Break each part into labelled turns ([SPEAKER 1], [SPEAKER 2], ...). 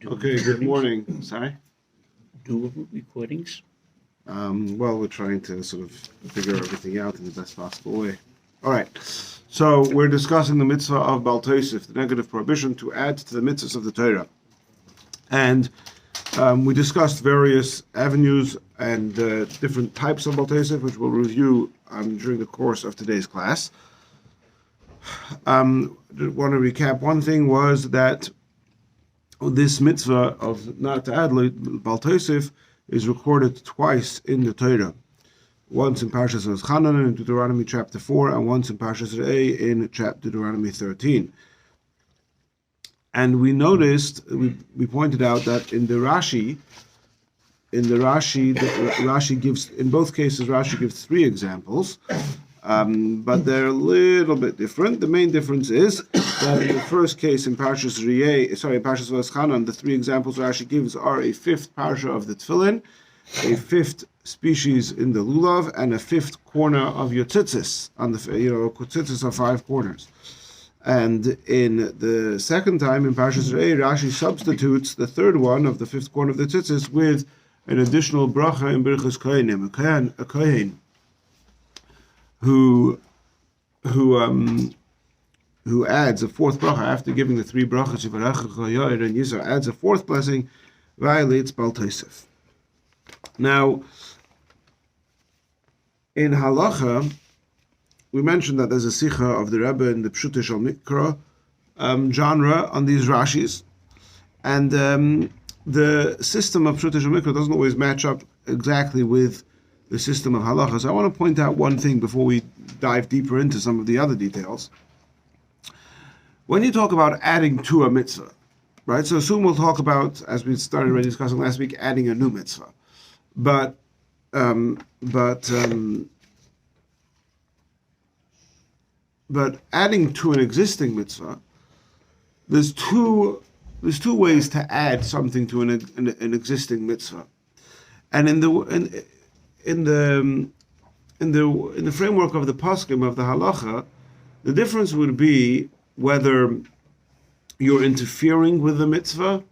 [SPEAKER 1] Okay, good morning. Sorry?
[SPEAKER 2] Do recordings?
[SPEAKER 1] Well, we're trying to sort of figure everything out in the best possible way. All right. So we're discussing the mitzvah of Bal Tosif, the negative prohibition to add to the mitzvahs of the Torah. And we discussed various avenues and different types of Bal Tosif, which we'll review during the course of today's class. I want to recap. One thing was that this mitzvah of not to add Bal Tosif is recorded twice in the Torah. Once in Parshas Chanan in Deuteronomy chapter 4, and once in Parshas Re'eh in Deuteronomy 13. And we noticed, we pointed out that in the Rashi, Rashi gives, in both cases, Rashi gives three examples, but they're a little bit different. The main difference is that in the first case in Parshas Chanan, the three examples Rashi gives are a fifth parsha of the Twillion, a fifth species in the lulav, and a fifth corner of your tzitzis. Tzitzis are 5 corners. And in the second time in Parshas Re'eh, Rashi substitutes the third one of the fifth corner of the tzitzis with an additional bracha in Birchas Kohanim, a kohen who adds a fourth bracha after giving the three brachas, and Yisra adds a fourth blessing, violates Bal Tosif. Now, in halacha, we mentioned that there's a sikha of the Rebbe in the Pshutei Shel Mikra genre on these Rashis, and the system of Pshutei Shel Mikra doesn't always match up exactly with the system of halacha. So I want to point out one thing before we dive deeper into some of the other details. When you talk about adding to a mitzvah, right? So soon we'll talk about, as we started already discussing last week, adding a new mitzvah. But adding to an existing mitzvah, there's two ways to add something to an existing mitzvah, and in the framework of the poskim of the halacha, the difference would be whether you're interfering with the mitzvah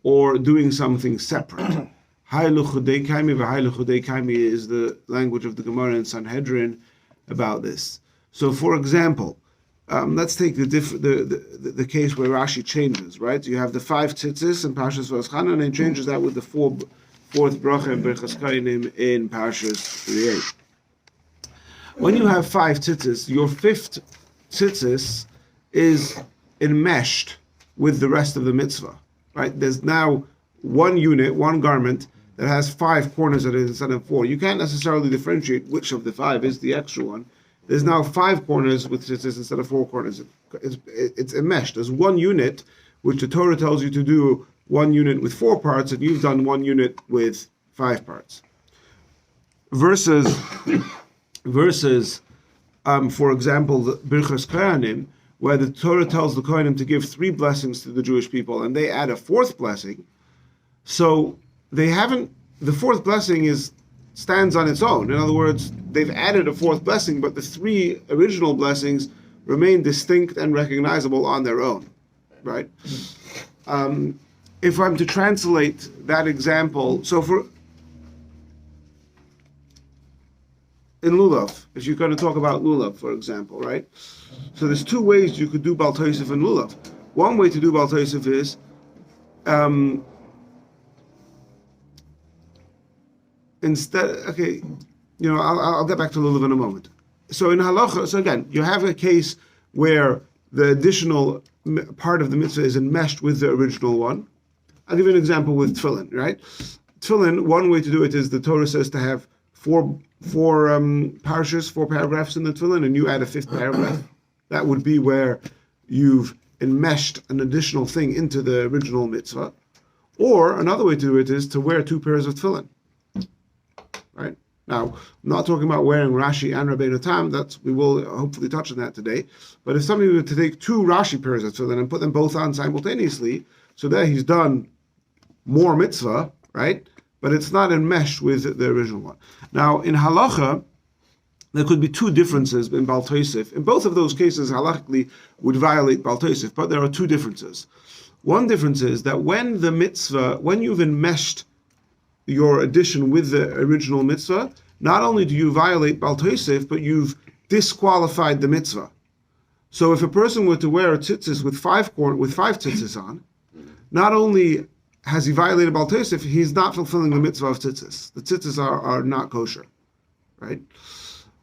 [SPEAKER 1] or doing something separate. Hailu chudei kaimi is the language of the Gemara in Sanhedrin about this. So, for example, let's take the case where Rashi changes, right? You have the 5 tzitzis in Parshas Chanan, and he changes that with the fourth bracha in Birchas Kohanim in Parshas Re'eh. When you have 5 tzitzis, your 5th tzitzis is enmeshed with the rest of the mitzvah, right? There's now one unit, one garment that has 5 corners instead of 4. You can't necessarily differentiate which of the 5 is the extra one. There's now 5 corners with tzitzis instead of 4 corners. It's enmeshed. There's one unit, which the Torah tells you to do 1 unit with 4 parts, and you've done 1 unit with 5 parts. Versus, for example, the Birchas Kohanim, where the Torah tells the Kohanim to give 3 blessings to the Jewish people, and they add a 4th blessing. So they haven't. The 4th blessing stands on its own. In other words, they've added a 4th blessing, but the 3 original blessings remain distinct and recognizable on their own, right? If I'm to translate that example, in lulav, if you're going to talk about lulav, for example, right? So there's 2 ways you could do Bal Tosif in lulav. One way to do Bal Tosif is I'll get back to lulav in a moment. So in halacha, so again, you have a case where the additional part of the mitzvah is enmeshed with the original one. I'll give you an example with tefillin, right? Tefillin, one way to do it is the Torah says to have 4 parshas, 4 paragraphs in the tefillin, and you add a 5th paragraph. That would be where you've enmeshed an additional thing into the original mitzvah. Or another way to do it is to wear 2 pairs of tefillin. Right? Now, I'm not talking about wearing Rashi and Rabbeinu Tam. We will hopefully touch on that today. But if somebody were to take 2 Rashi pairs of tefillin and put them both on simultaneously, so there he's done more mitzvah, right? But it's not enmeshed with the original one. Now, in halacha, there could be 2 differences in Bal Tosif. In both of those cases, halachically would violate Bal Tosif, but there are 2 differences. One difference is that when you've enmeshed your addition with the original mitzvah, not only do you violate Bal Tosif, but you've disqualified the mitzvah. So if a person were to wear a tzitzis with five tzitzis on, not only has he violated Bal Tosif, he's not fulfilling the mitzvah of tzitzis. The tzitzis are not kosher, right?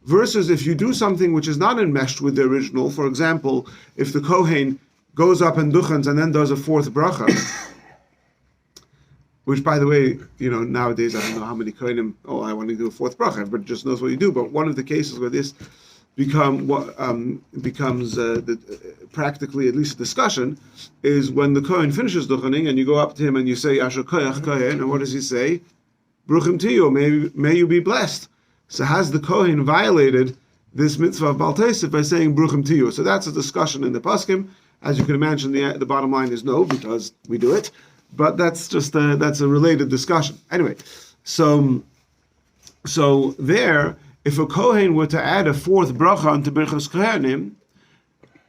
[SPEAKER 1] Versus if you do something which is not enmeshed with the original, for example, if the Kohen goes up and duchans and then does a fourth bracha, which, by the way, nowadays I don't know how many Kohenim, I want to do a fourth bracha, everybody just knows what you do, but one of the cases where this becomes practically at least a discussion is when the Kohen finishes duchening and you go up to him and you say, Asher Koyach Kohen, and what does he say? Bruchim Tiyo, may you be blessed. So has the Kohen violated this mitzvah of Bal Tosif by saying Bruchim Tiyo? So that's a discussion in the Paskim. As you can imagine, the bottom line is no, because we do it. But that's just that's a related discussion. Anyway, so there, if a Kohen were to add a fourth bracha onto Birchas Kohanim,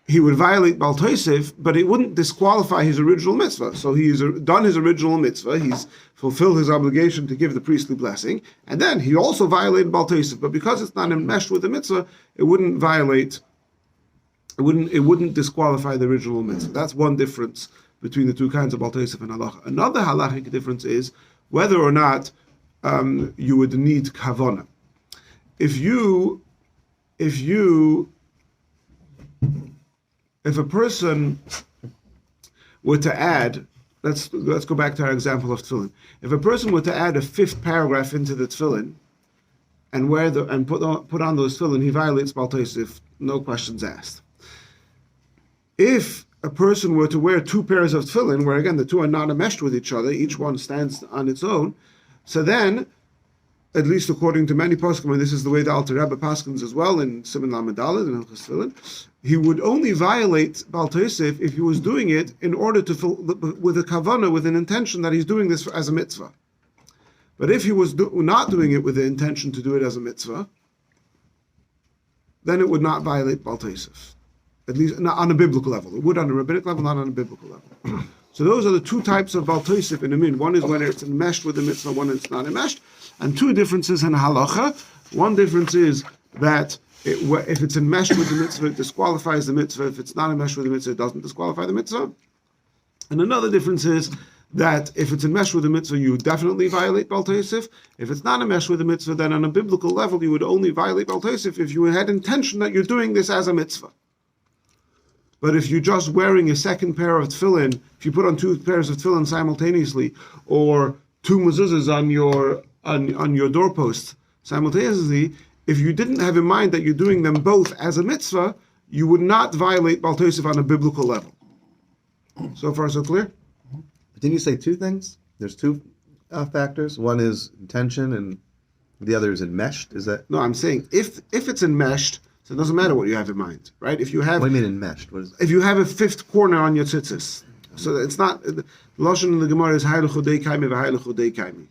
[SPEAKER 1] he would violate Bal Tosif, but it wouldn't disqualify his original mitzvah. So he's done his original mitzvah, he's fulfilled his obligation to give the priestly blessing, and then he also violated Bal Tosif. But because it's not enmeshed with the mitzvah, it wouldn't disqualify the original mitzvah. That's one difference between the two kinds of Bal Tosif and halacha. Another halachic difference is whether or not you would need kavanah. If a person were to add, let's go back to our example of tefillin. If a person were to add a fifth paragraph into the tefillin and put on those tefillin, he violates Bal Tosif, no questions asked. If a person were to wear two pairs of tefillin, where again the two are not enmeshed with each other, each one stands on its own, so then, at least according to many poskim, and this is the way the Alter Rebbe paskins as well in Siman Lamed Daled and Hilchos Tefillin, he would only violate Bal Tosif if he was doing it in order to with a kavanah, with an intention that he's doing this as a mitzvah. But if he was not doing it with the intention to do it as a mitzvah, then it would not violate Bal Tosif. At least not on a biblical level. It would on a rabbinic level, not on a biblical level. So those are the two types of Bal Tosif in a min. One is when it's enmeshed with the mitzvah, one is not enmeshed. And two differences in halacha. One difference is that if it's enmeshed with the mitzvah, it disqualifies the mitzvah. If it's not enmeshed with the mitzvah, it doesn't disqualify the mitzvah. And another difference is that if it's enmeshed with the mitzvah, you definitely violate Bal Tosif. If it's not enmeshed with the mitzvah, then on a biblical level, you would only violate Bal Tosif if you had intention that you're doing this as a mitzvah. But if you're just wearing a second pair of tefillin, if you put on two pairs of tefillin simultaneously, or two mezuzahs on your doorpost simultaneously, if you didn't have in mind that you're doing them both as a mitzvah, you would not violate Bal Tosif on a biblical level. So far, so clear?
[SPEAKER 3] But didn't you say two things? There's two factors. One is intention, and the other is enmeshed. Is that?
[SPEAKER 1] No, I'm saying if it's enmeshed, so it doesn't matter what you have in mind, right? If you have,
[SPEAKER 3] What do you mean enmeshed? What is that?
[SPEAKER 1] if you have a fifth corner on your tzitzis, so it's not the lashon in the Gemara is haylu chudei kaimi v'haylu chudei kaimi,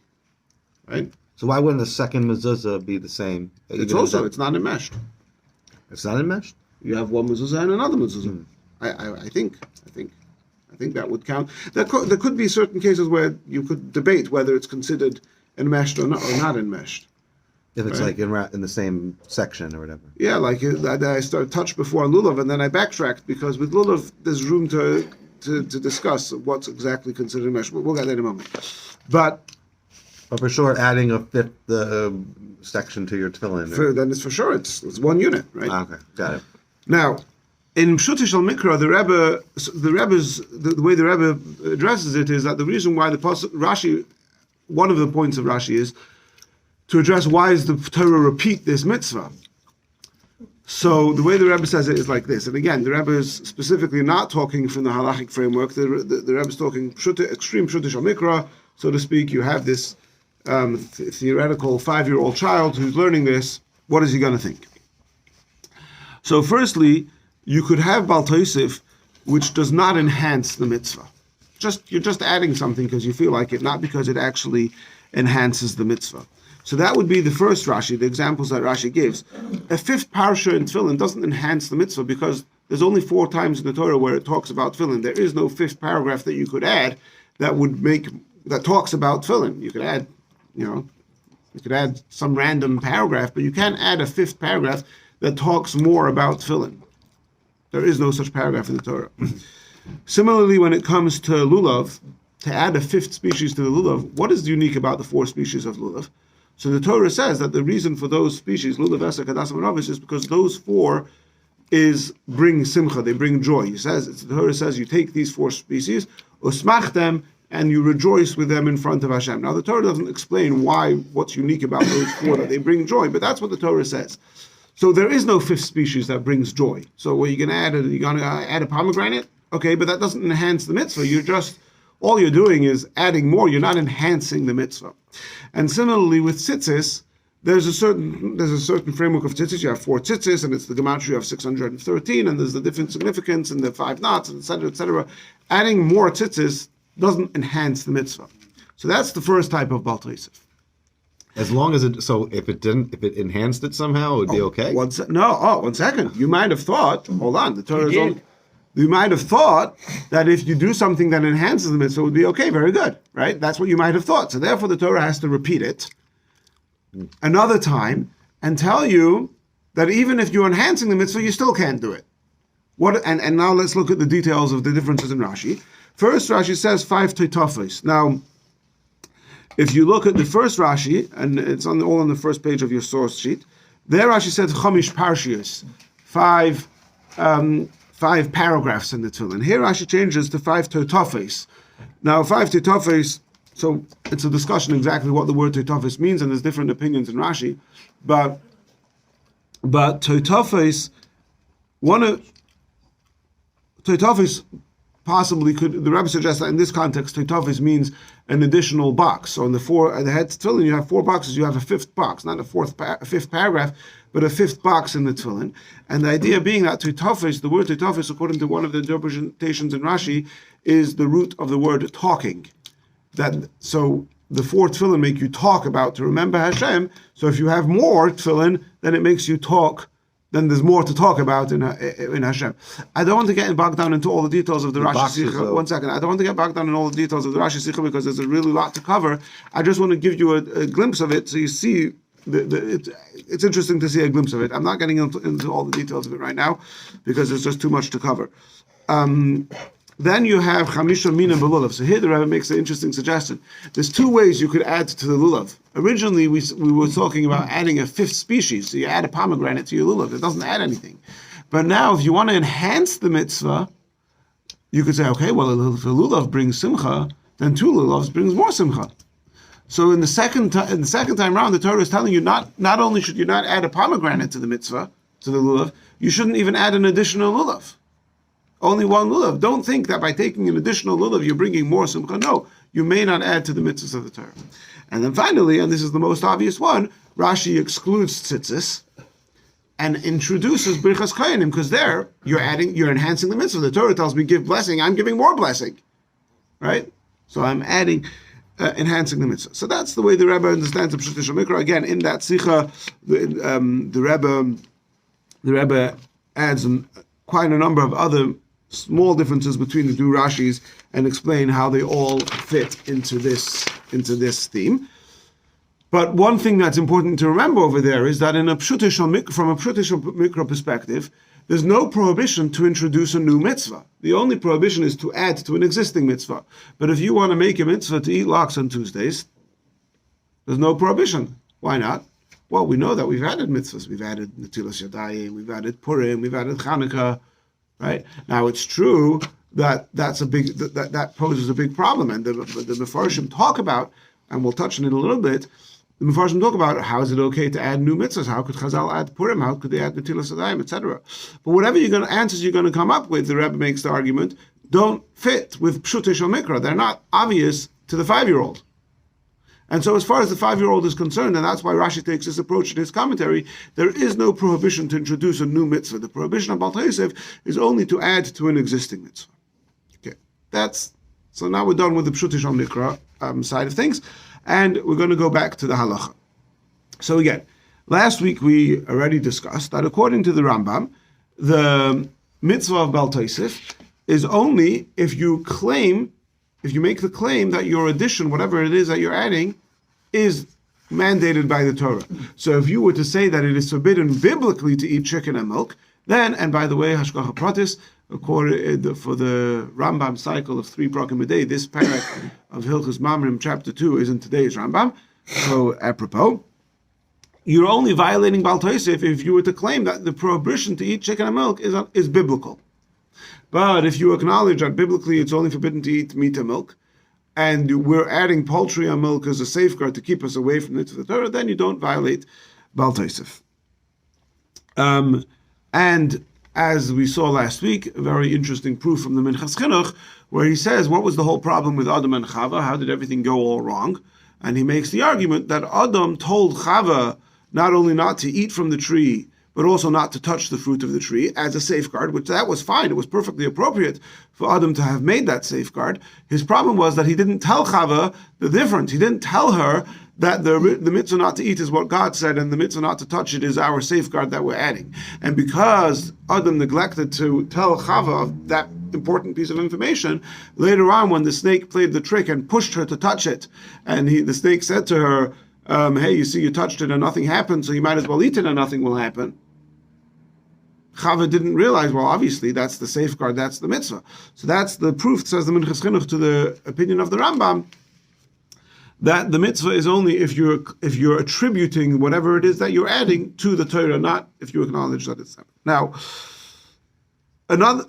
[SPEAKER 1] right?
[SPEAKER 3] So why wouldn't the second mezuzah be the same?
[SPEAKER 1] It's not enmeshed.
[SPEAKER 3] It's not enmeshed?
[SPEAKER 1] You have one mezuzah and another mezuzah. I think that would count. There could be certain cases where you could debate whether it's considered enmeshed or not enmeshed.
[SPEAKER 3] If it's
[SPEAKER 1] Right.
[SPEAKER 3] like in the same section or whatever.
[SPEAKER 1] Yeah, like I started touched before on lulav, and then I backtracked because with lulav there's room to discuss what's exactly considered enmeshed. We'll get that in a moment. But
[SPEAKER 3] for sure, adding a fifth section to your tefillin.
[SPEAKER 1] then it's for sure it's one unit, right?
[SPEAKER 3] Okay, got it.
[SPEAKER 1] Now, in Pshutish al Mikra, the way the Rebbe addresses it is that the reason why Rashi, one of the points of Rashi is to address why does the Torah repeat this mitzvah. So the way the Rebbe says it is like this, and again, the Rebbe is specifically not talking from the halachic framework. The Rebbe is talking extreme Pshutish al Mikra, so to speak. You have this theoretical 5-year-old child who's learning this. What is he going to think? So firstly, you could have Bal Tosif, which does not enhance the mitzvah. You're just adding something because you feel like it, not because it actually enhances the mitzvah. So that would be the first Rashi, the examples that Rashi gives. A fifth parsha in Tefillin doesn't enhance the mitzvah because There's only 4 times in the Torah where it talks about tefillin. There is no 5th paragraph that you could add that talks about tefillin. You could add, you could add some random paragraph, but you can't add a 5th paragraph that talks more about tefillin. There is no such paragraph in the Torah. Similarly, when it comes to lulav, to add a 5th species to the lulav, what is unique about the 4 species of lulav? So the Torah says that the reason for those species, lulav, eser, kadasim, and ravis, is because those 4 bring simcha, they bring joy. The Torah says you take these 4 species, usmach them, and you rejoice with them in front of Hashem. Now the Torah doesn't explain what's unique about those 4 that they bring joy, but that's what the Torah says. So there is no 5th species that brings joy. So what you're going to add a pomegranate? Okay, but that doesn't enhance the mitzvah. All you're doing is adding more. You're not enhancing the mitzvah. And similarly with tzitzis, there's a certain framework of tzitzis. You have 4 tzitzis, and it's the gematria of 613, and there's the different significance and the 5 knots, and etc., etc. Adding more tzitzis doesn't enhance the mitzvah. So that's the first type of Bal Tosif.
[SPEAKER 3] As long as if it enhanced it somehow, it would be okay?
[SPEAKER 1] One second. You might have thought, hold on, the Torah is only... You might have thought that if you do something that enhances the mitzvah, it would be okay, very good, right? That's what you might have thought. So therefore the Torah has to repeat it another time and tell you that even if you're enhancing the mitzvah, you still can't do it. And now let's look at the details of the differences in Rashi. First, Rashi says 5 toitofos. Now, if you look at the first Rashi, and it's all on the first page of your source sheet, there Rashi said chomish parshios, 5 paragraphs in the tefillin. Here Rashi changes to 5 toitofos. Now 5 toitofos, so it's a discussion exactly what the word toitofos means, and there's different opinions in Rashi, but toitofos, toitofos possibly could, the Rebbe suggests that in this context, toitofos means an additional box. So in the head tefillin, you have 4 boxes, you have a 5th box, not a 5th paragraph, but a 5th box in the tefillin. And the idea being that toitofos, the word toitofos, according to one of the interpretations in Rashi, is the root of the word talking. So the 4 tefillin make you talk about to remember Hashem. So if you have more tefillin, then it makes you talk. Then there's more to talk about in Hashem. I don't want to get bogged down into all the details of the Rashi Sikha. 1 second. I don't want to get bogged down in all the details of the Rashi Sikha because there's a really lot to cover. I just want to give you a glimpse of it so you see. It's interesting to see a glimpse of it. I'm not getting into all the details of it right now because there's just too much to cover. Then you have Chamisha Mina Belulav. So here the Rebbe makes an interesting suggestion. There's 2 ways you could add to the lulav. Originally, we were talking about adding a 5th species. So you add a pomegranate to your lulav. It doesn't add anything. But now, if you want to enhance the mitzvah, you could say, okay, well, if the lulav brings simcha, then 2 lulavs brings more simcha. So in the second time around, the Torah is telling you not only should you not add a pomegranate to the mitzvah, to the lulav, you shouldn't even add an additional lulav. Only 1 lulav. Don't think that by taking an additional lulav you're bringing more simcha. No, you may not add to the mitzvahs of the Torah. And then finally, and this is the most obvious one, Rashi excludes tzitzis and introduces birchas kohanim because there you're enhancing the mitzvah. The Torah tells me give blessing, I'm giving more blessing, right? So I'm enhancing the mitzvah. So that's the way the Rebbe understands the Pshat Mikra. Again, in that Sikha, the Rebbe adds quite a number of other small differences between the 2 Rashis and explain how they all fit into this theme. But one thing that's important to remember over there is that from a Pshutish Mikra perspective, there's no prohibition to introduce a new mitzvah. The only prohibition is to add to an existing mitzvah. But if you want to make a mitzvah to eat lox on Tuesdays, there's no prohibition. Why not? Well, we know that we've added mitzvahs. We've added Netilas Yadayim, we've added Purim, we've added Chanukah, right? Now, it's true that that poses a big problem, and the Mefarshim talk about, and we'll touch on it a little bit, the Mefarshim talk about how is it okay to add new mitzvahs, how could Chazal add Purim, how could they add Netilas Yadayim, etc. But whatever answers you're going to come up with, the Rebbe makes the argument, don't fit with Pshutei Shel Mikra. They're not obvious to the 5-year-old. And so as far as the 5-year-old is concerned, and that's why Rashi takes this approach in his commentary, there is no prohibition to introduce a new mitzvah. The prohibition of Bal Tosif is only to add to an existing mitzvah. Okay, so now we're done with the Pshutei Shel Mikra side of things, and we're going to go back to the halacha. So again, last week we already discussed that according to the Rambam, the mitzvah of Bal Tosif is only if you make the claim that your addition, whatever it is that you're adding, is mandated by the Torah. So if you were to say that it is forbidden biblically to eat chicken and milk, then, and by the way, Hashgacha Pratis, for the Rambam cycle of 3 prakim a day, this parak of Hilchos Mamrim, chapter 2, is in today's Rambam. So, apropos, you're only violating Bal Tosif if you were to claim that the prohibition to eat chicken and milk is biblical. But if you acknowledge that biblically it's only forbidden to eat meat and milk, and we're adding poultry and milk as a safeguard to keep us away from the Torah, then you don't violate Bal Tosif. And as we saw last week, a very interesting proof from the Minchas Chinuch, where he says, what was the whole problem with Adam and Chava? How did everything go all wrong? And he makes the argument that Adam told Chava not only not to eat from the tree, but also not to touch the fruit of the tree as a safeguard, which that was fine. It was perfectly appropriate for Adam to have made that safeguard. His problem was that he didn't tell Chava the difference. He didn't tell her that the mitzvah not to eat is what God said, and the mitzvah not to touch it is our safeguard that we're adding. And because Adam neglected to tell Chava that important piece of information, later on when the snake played the trick and pushed her to touch it, and the snake said to her, hey, you see, you touched it and nothing happened, so you might as well eat it and nothing will happen. Chava didn't realize, well, obviously, that's the safeguard, that's the mitzvah. So that's the proof, says the Minchas Chinuch, to the opinion of the Rambam, that the mitzvah is only if you're attributing whatever it is that you're adding to the Torah, not if you acknowledge that it's happening. Now,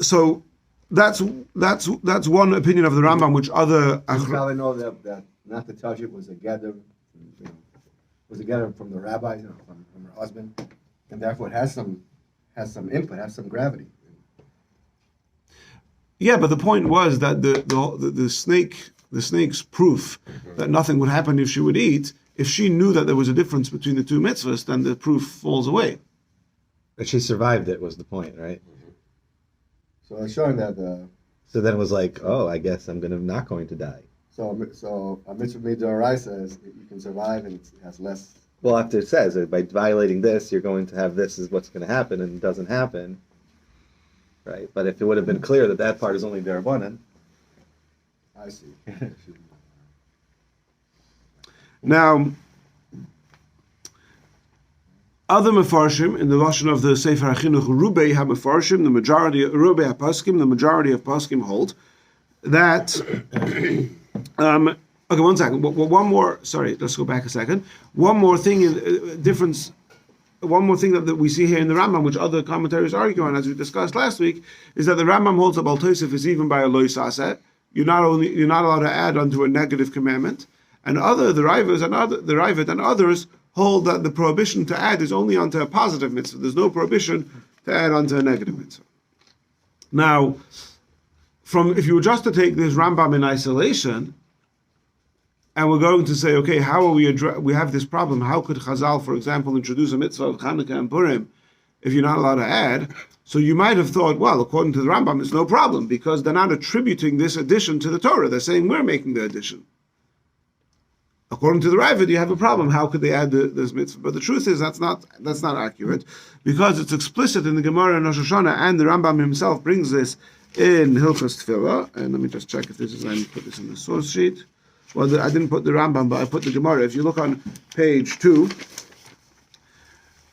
[SPEAKER 1] so that's one opinion of the Rambam, which other
[SPEAKER 4] You probably know that not to touch it was a gather, from the rabbis, from her husband, and therefore it has some input, has some gravity.
[SPEAKER 1] Yeah, but the point was that the snake's proof that nothing would happen if she would eat, if she knew that there was a difference between the two mitzvahs, then the proof falls away.
[SPEAKER 3] But she survived it was the point, right?
[SPEAKER 4] So it's showing that
[SPEAKER 3] So then it was like, oh, I guess I'm not going to die.
[SPEAKER 4] so a mitzvah midoraisa says you can survive and it has less.
[SPEAKER 3] Well, after it says that by violating this, you're going to have this is what's going to happen, and it doesn't happen, right? But if it would have been clear that that part is only derabanan.
[SPEAKER 4] I see.
[SPEAKER 3] Now,
[SPEAKER 1] other mefarshim in the lashon of the Sefer HaChinuch, Rubei HaMefarshim, the majority of poskim hold that. Okay, 1 second. One more. Sorry, let's go back a second. One more thing difference. One more thing that we see here in the Rambam, which other commentaries argue on, as we discussed last week, is that the Rambam holds that Bal Tosif is even by a loy saseh. You're not allowed to add onto a negative commandment, and the Ravid and others hold that the prohibition to add is only onto a positive mitzvah. There's no prohibition to add onto a negative mitzvah. Now, if you were just to take this Rambam in isolation, and we're going to say, okay, how are we have this problem? How could Chazal, for example, introduce a mitzvah of Chanukah and Purim if you're not allowed to add? So you might have thought, well, according to the Rambam, it's no problem because they're not attributing this addition to the Torah. They're saying we're making the addition. According to the Ravid, you have a problem. How could they add this mitzvah? But the truth is that's not accurate because it's explicit in the Gemara and Rosh Hashanah, and the Rambam himself brings this in Hilchos Tefillah. And let me just check if this is. I put this in the source sheet. Well, I didn't put the Rambam, but I put the Gemara. If you look on page 2,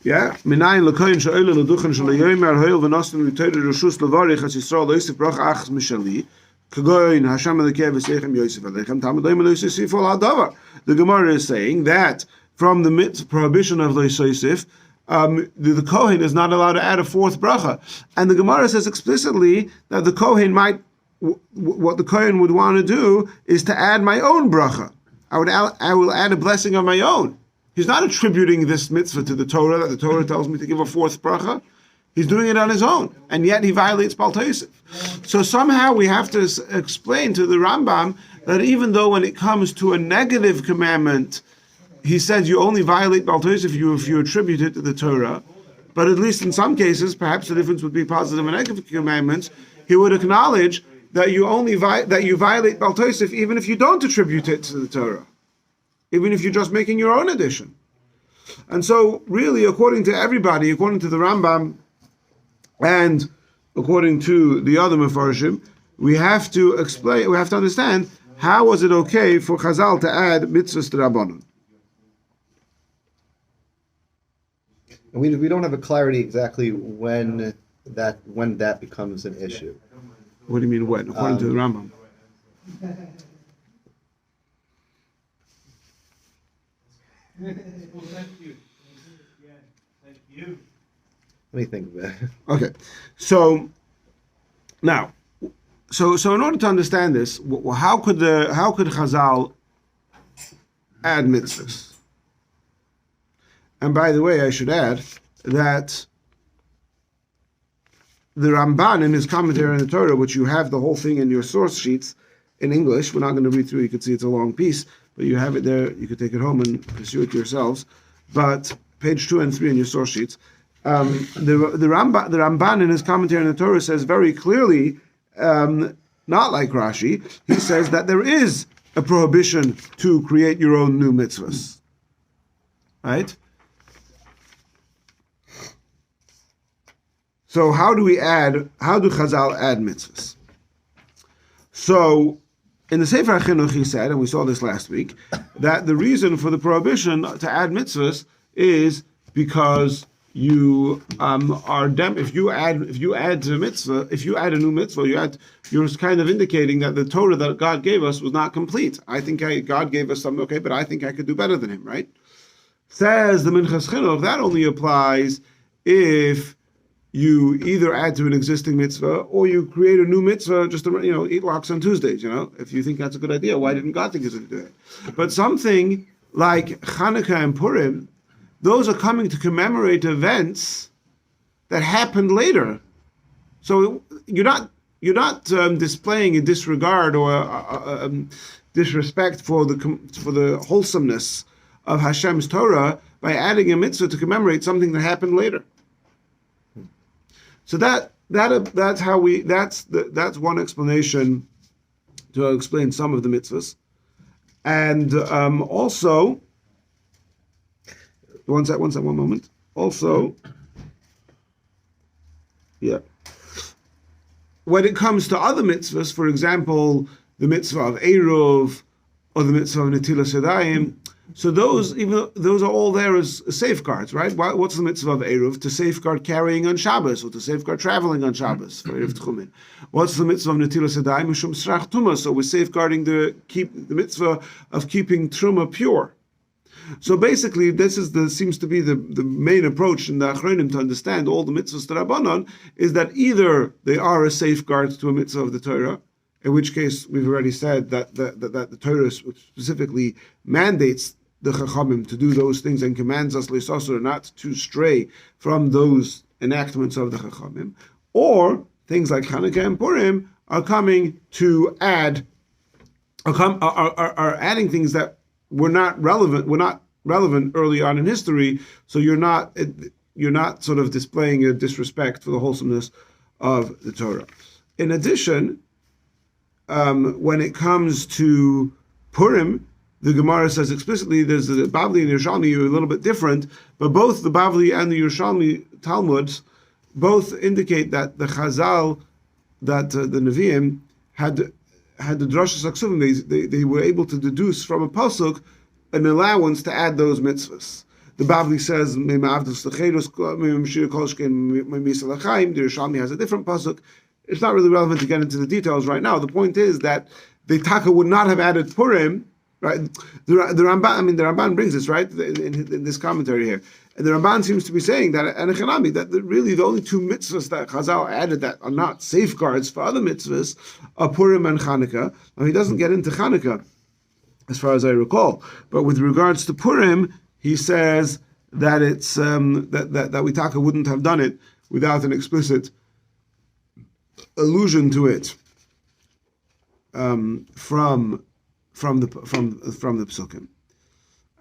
[SPEAKER 1] yeah, Minayin lekoyin she'oile leduchen shelayomer hoil v'nostin v'toyre reshus levarich as Yisrael loisif brach achs mishali kagoyin Hashem alekev v'seichem Yosef alechem tamadoim loisif ol hadavar. The Gemara is saying that from the prohibition of Yosef, the Kohen is not allowed to add a fourth bracha, and the Gemara says explicitly that the Kohen what the Kohen would want to do is to add my own bracha. I will add a blessing of my own. He's not attributing this mitzvah to the Torah, that the Torah tells me to give a fourth bracha. He's doing it on his own, and yet he violates Bal Tosif. So somehow we have to explain to the Rambam that even though when it comes to a negative commandment, he says you only violate Bal Tosif if you attribute it to the Torah, but at least in some cases, perhaps the difference would be positive and negative commandments, he would acknowledge that you violate Bal Tosif even if you don't attribute it to the Torah, even if you're just making your own addition. And so, really, according to everybody, according to the Rambam and according to the other Mefarshim, we have to understand how was it okay for Chazal to add mitzvahs to Rabbanon.
[SPEAKER 3] And we don't have a clarity exactly when that becomes an issue.
[SPEAKER 1] What do you mean when? According to the Rambam.
[SPEAKER 3] Let me think of it.
[SPEAKER 1] Okay, so now, so in order to understand this, how could Chazal add mitzvahs? And by the way, I should add that the Ramban in his commentary on the Torah, which you have the whole thing in your source sheets in English, we're not going to read through. You can see it's a long piece, but you have it there. You could take it home and pursue it yourselves. But page 2 and 3 in your source sheets. The Ramban in his commentary on the Torah says very clearly, not like Rashi, he says that there is a prohibition to create your own new mitzvahs. Right? So how do Chazal add mitzvahs? So in the Sefer HaChinuch he said, and we saw this last week, that the reason for the prohibition to add mitzvahs is because you if you add to a mitzvah, if you add a new mitzvah, you're kind of indicating that the Torah that God gave us was not complete. I think God gave us something, okay, but I think I could do better than Him, right? Says the Minchas Chinuch, that only applies if you either add to an existing mitzvah or you create a new mitzvah just to, eat lox on Tuesdays. If you think that's a good idea, why didn't God think it's a good idea? But something like Hanukkah and Purim, those are coming to commemorate events that happened later. So you're not displaying a disregard or a disrespect for the wholesomeness of Hashem's Torah by adding a mitzvah to commemorate something that happened later. So that's one explanation to explain some of the mitzvahs, and also. One moment. Also, yeah. When it comes to other mitzvahs, for example, the mitzvah of Eruv or the mitzvah of Netilas Yadayim, so those are all there as safeguards, right? What's the mitzvah of Eruv? To safeguard carrying on Shabbos or to safeguard traveling on Shabbos for Eruv Tchumen. What's the mitzvah of Netilas Yadayim? Mishum Srach Tumah. So we're safeguarding the mitzvah of keeping Truma pure. So basically, seems to be the main approach in the Achronim to understand all the mitzvahs to Rabbanon, is that either they are a safeguard to a mitzvah of the Torah, in which case we've already said that the Torah specifically mandates the Chachamim to do those things and commands us leisasur not to stray from those enactments of the Chachamim, or things like Hanukkah and Purim are coming to add, are adding things that were not relevant early on in history, so you're not sort of displaying a disrespect for the wholesomeness of the Torah. In addition, when it comes to Purim, the Gemara says explicitly, there's the Bavli and Yerushalmi are a little bit different, but both the Bavli and the Yerushalmi Talmuds both indicate that the Chazal, that the Nevi'im had the drashas aksuvim, they were able to deduce from a pasuk an allowance to add those mitzvahs. The Bavli says, the Yerushalmi has a different pasuk. It's not really relevant to get into the details right now. The point is that the Taka would not have added Purim, right? The Ramban brings this, right, in this commentary here. And the Ramban seems to be saying that, and that really the only two mitzvahs that Chazal added that are not safeguards for other mitzvahs are Purim and Chanukah. Now, he doesn't get into Chanukah, as far as I recall. But with regards to Purim, he says that it's that we Taka wouldn't have done it without an explicit allusion to it from the psukim.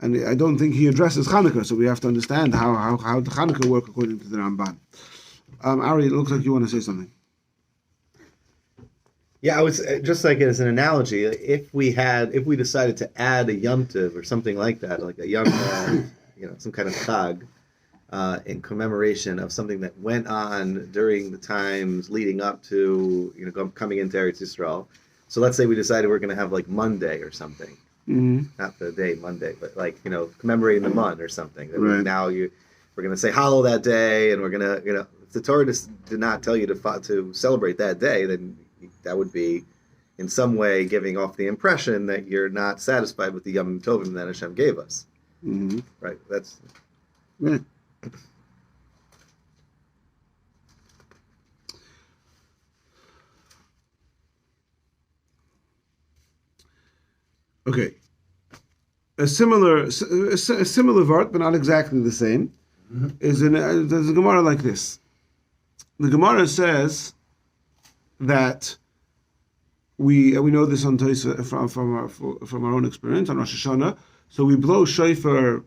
[SPEAKER 1] And I don't think he addresses Chanukah, so we have to understand how the Chanukah work according to the Ramban. Ari, it looks like you want to say something.
[SPEAKER 3] Yeah, I was just like as an analogy. If we decided to add a Yom Tov or something like that, like a Yom, some kind of Chag, in commemoration of something that went on during the times leading up to coming into Eretz Yisrael. So let's say we decided we're going to have like Monday or something, not the day Monday, but like commemorating the month or something.
[SPEAKER 1] Right.
[SPEAKER 3] Now we're going to say Hallel that day, and we're going to if the Torah did not tell you to celebrate that day, then that would be in some way giving off the impression that you're not satisfied with the Yom Tovim that Hashem gave us.
[SPEAKER 1] Mm-hmm.
[SPEAKER 3] Right. That's
[SPEAKER 1] Right. Okay. A similar vart, but not exactly the same, is there's a Gemara like this. The Gemara says that we know this on from our own experience on Rosh Hashanah. So we blow shofar.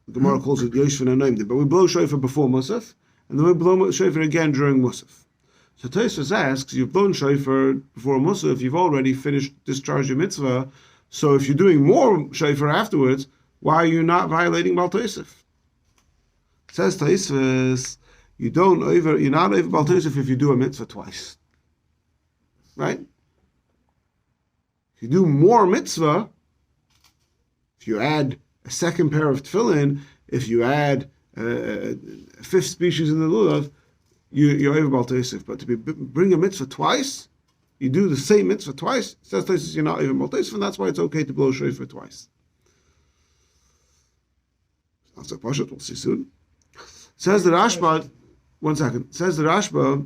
[SPEAKER 1] The Gemara calls it Yoshvin Anoim, but we blow shofar before Musaf, and then we blow shofar again during Musaf. So Tosfos asks, you've blown shofar before Musaf, you've already finished discharge your mitzvah, so if you're doing more shofar afterwards, why are you not violating Bal Tosif? Says Tosfos, you're not over Bal Tosif if you do a mitzvah twice. Right? If you do more mitzvah, if you add a second pair of tefillin, if you add a fifth species in the lulav, you're over Bal Tosif. But to bring a mitzvah twice, you do the same mitzvah twice, says Tosfos you're not over Bal Tosif, and that's why it's okay to blow shofar twice. Not so pashut, we'll see soon. Says the Rashba, one second. Says the Rashba,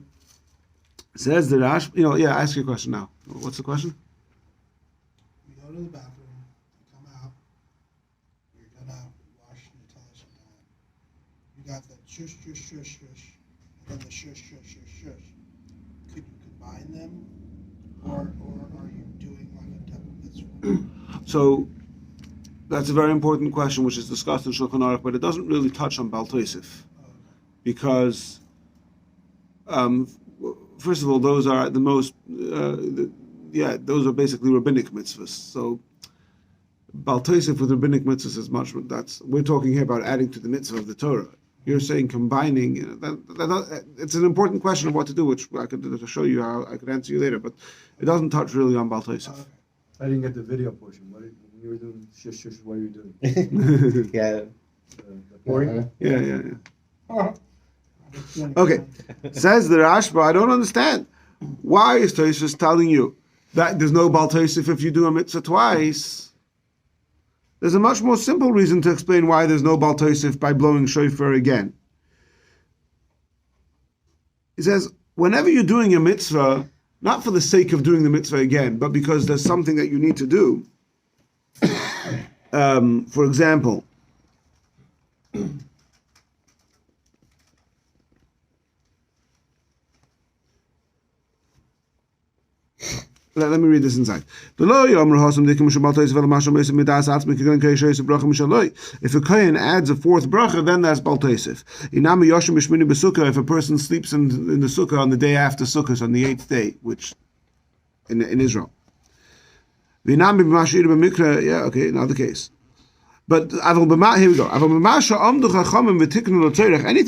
[SPEAKER 1] ask your question now. What's the question?
[SPEAKER 5] You go to the bathroom, you come out, you're gonna wash your toilet down. You got the shush, shush, shush, shush, and then the shush, shush, shush, shush. Could you combine them, or are you doing like a double mitzvah?
[SPEAKER 1] So, that's a very important question, which is discussed in Shulchan Aruch, but it doesn't really touch on Bal Tosif, because, first of all, those are the most, those are basically rabbinic mitzvahs. So, Bal Tosif with rabbinic mitzvahs is much. We're talking here about adding to the mitzvah of the Torah. You're saying combining. It's an important question of what to do, which I could show you how I could answer you later, but it doesn't touch really on Bal Tosif.
[SPEAKER 4] I didn't get the video portion. When you were doing shush shush, what are you doing?
[SPEAKER 3] yeah.
[SPEAKER 4] The pouring?
[SPEAKER 1] Yeah. Okay, says the Rashba, I don't understand. Why is Tosfos telling you that there's no Bal Tosif if you do a mitzvah twice? There's a much more simple reason to explain why there's no Bal Tosif by blowing shofar again. He says, whenever you're doing a mitzvah, not for the sake of doing the mitzvah again, but because there's something that you need to do. For example, let me read this inside. If a kohen adds a fourth bracha, then that's Bal Tosif. If a person sleeps in the sukkah on the day after Sukkot, on the 8th day, which in Israel. Another case. But here we go. Anything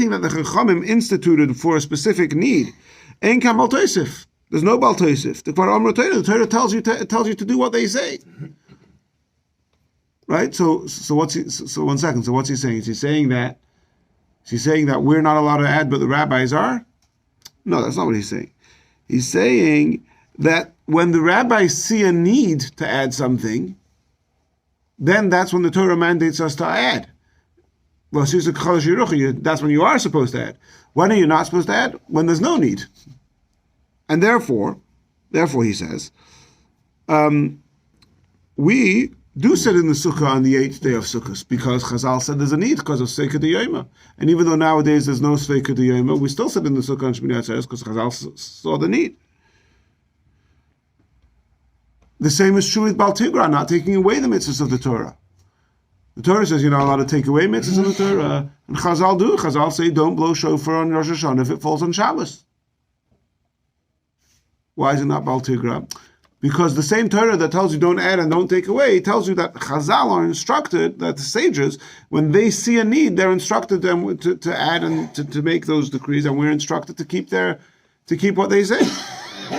[SPEAKER 1] that the Chachamim instituted for a specific need, ain't kam Bal Tosif. There's no Bal Tosif. The Torah tells you to do what they say. Right? So what's he? So 1 second. So what's he saying? Is he saying that we're not allowed to add, but the rabbis are? No, that's not what he's saying. He's saying that when the rabbis see a need to add something, then that's when the Torah mandates us to add. Well, that's when you are supposed to add. When are you not supposed to add? When there's no need. And therefore, he says, we do sit in the sukkah on the 8th day of Sukkot because Chazal said there's a need because of Sveika D'Yoma. And even though nowadays there's no Sveika D'Yoma, we still sit in the sukkah on Shmini Atzeres because Chazal saw the need. The same is true with Bal Tigra, not taking away the mitzvahs of the Torah. The Torah says you're not allowed to take away mitzvahs of the Torah, and Chazal do. Chazal say don't blow shofar on Rosh Hashanah if it falls on Shabbos. Why is it not Bal Tigra? Because the same Torah that tells you don't add and don't take away tells you that Chazal are instructed, that the sages, when they see a need, they're instructed them to add and to make those decrees, and we're instructed to keep what they say.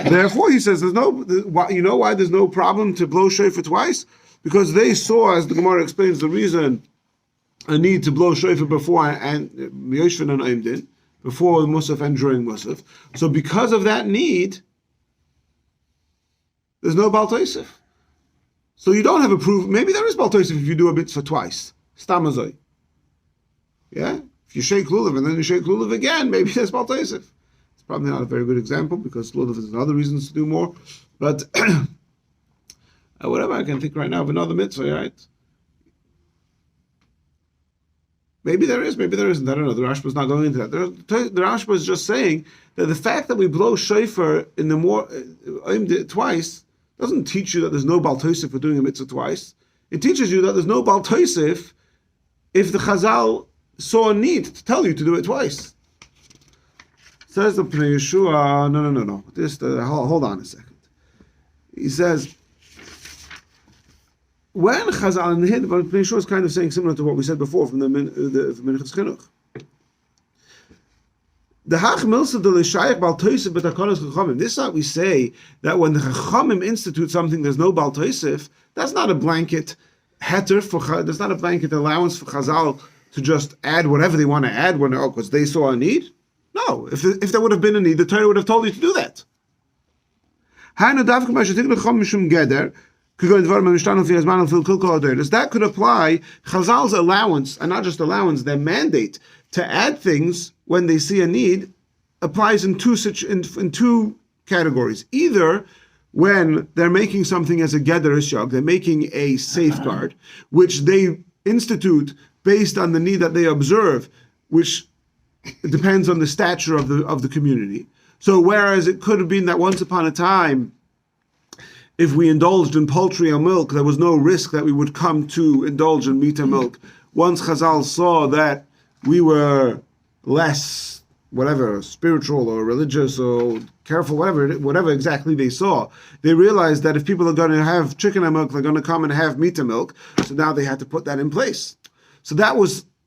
[SPEAKER 1] Therefore, he says, you know why there's no problem to blow shofar twice? Because they saw, as the Gemara explains, the reason a need to blow shofar before and Yoshvin and Oimdin, before Musaf and during Musaf. So because of that need, there's no Bal Tosif. So you don't have a proof. Maybe there is Bal Tosif if you do a mitzvah twice. Stamazoi. Yeah? If you shake lulav and then you shake lulav again, maybe there's Bal Tosif. It's probably not a very good example because lulav is other reasons to do more. But whatever I can think right now of another mitzvah, right? Maybe there is, maybe there isn't. I don't know. The Rashba is not going into that. The Rashba is just saying that the fact that we blow shofar in the twice doesn't teach you that there's no Bal Tosif for doing a mitzvah twice. It teaches you that there's no Bal Tosif if the Chazal saw a need to tell you to do it twice. Says the Pnei Yeshua, no. Hold on a second. He says, when Chazal, and here the Pnei Yeshua is kind of saying similar to what we said before from the Minchas Chinuch. The Hach Milsa de L'Shayach Bal Tosif B'Takonos Chachamim. This is how we say that when the Chachamim institute something, there's no Bal Tosif. That's not a blanket heter that's not a blanket allowance for Chazal to just add whatever they want to add because they saw a need. No, if there would have been a need, the Torah would have told you to do that. That could apply Chazal's allowance, and not just allowance, their mandate to add things when they see a need applies in two categories. Either when they're making something as a geder ishag, they're making a safeguard, which they institute based on the need that they observe, which depends on the stature of the community. So whereas it could have been that once upon a time, if we indulged in poultry or milk, there was no risk that we would come to indulge in meat and milk. Once Chazal saw that we were less, spiritual or religious or careful, whatever exactly they saw, they realized that if people are going to have chicken and milk, they're going to come and have meat and milk. So now they had to put that in place. So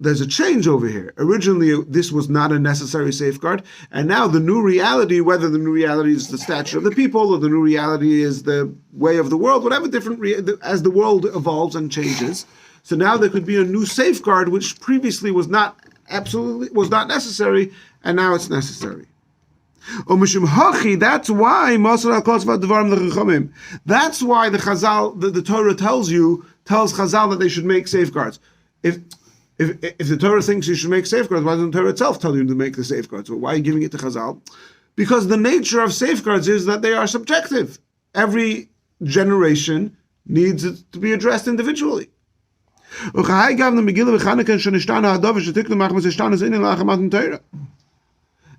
[SPEAKER 1] there's a change over here. Originally, this was not a necessary safeguard, and now the new reality, whether the new reality is the stature of the people or the new reality is the way of the world, whatever as the world evolves and changes. So now there could be a new safeguard, which previously was not necessary, and now it's necessary. That's why the Chazal, the Torah tells Chazal that they should make safeguards. If the Torah thinks you should make safeguards, why doesn't the Torah itself tell you to make the safeguards? Well, why are you giving it to Chazal? Because the nature of safeguards is that they are subjective. Every generation needs it to be addressed individually.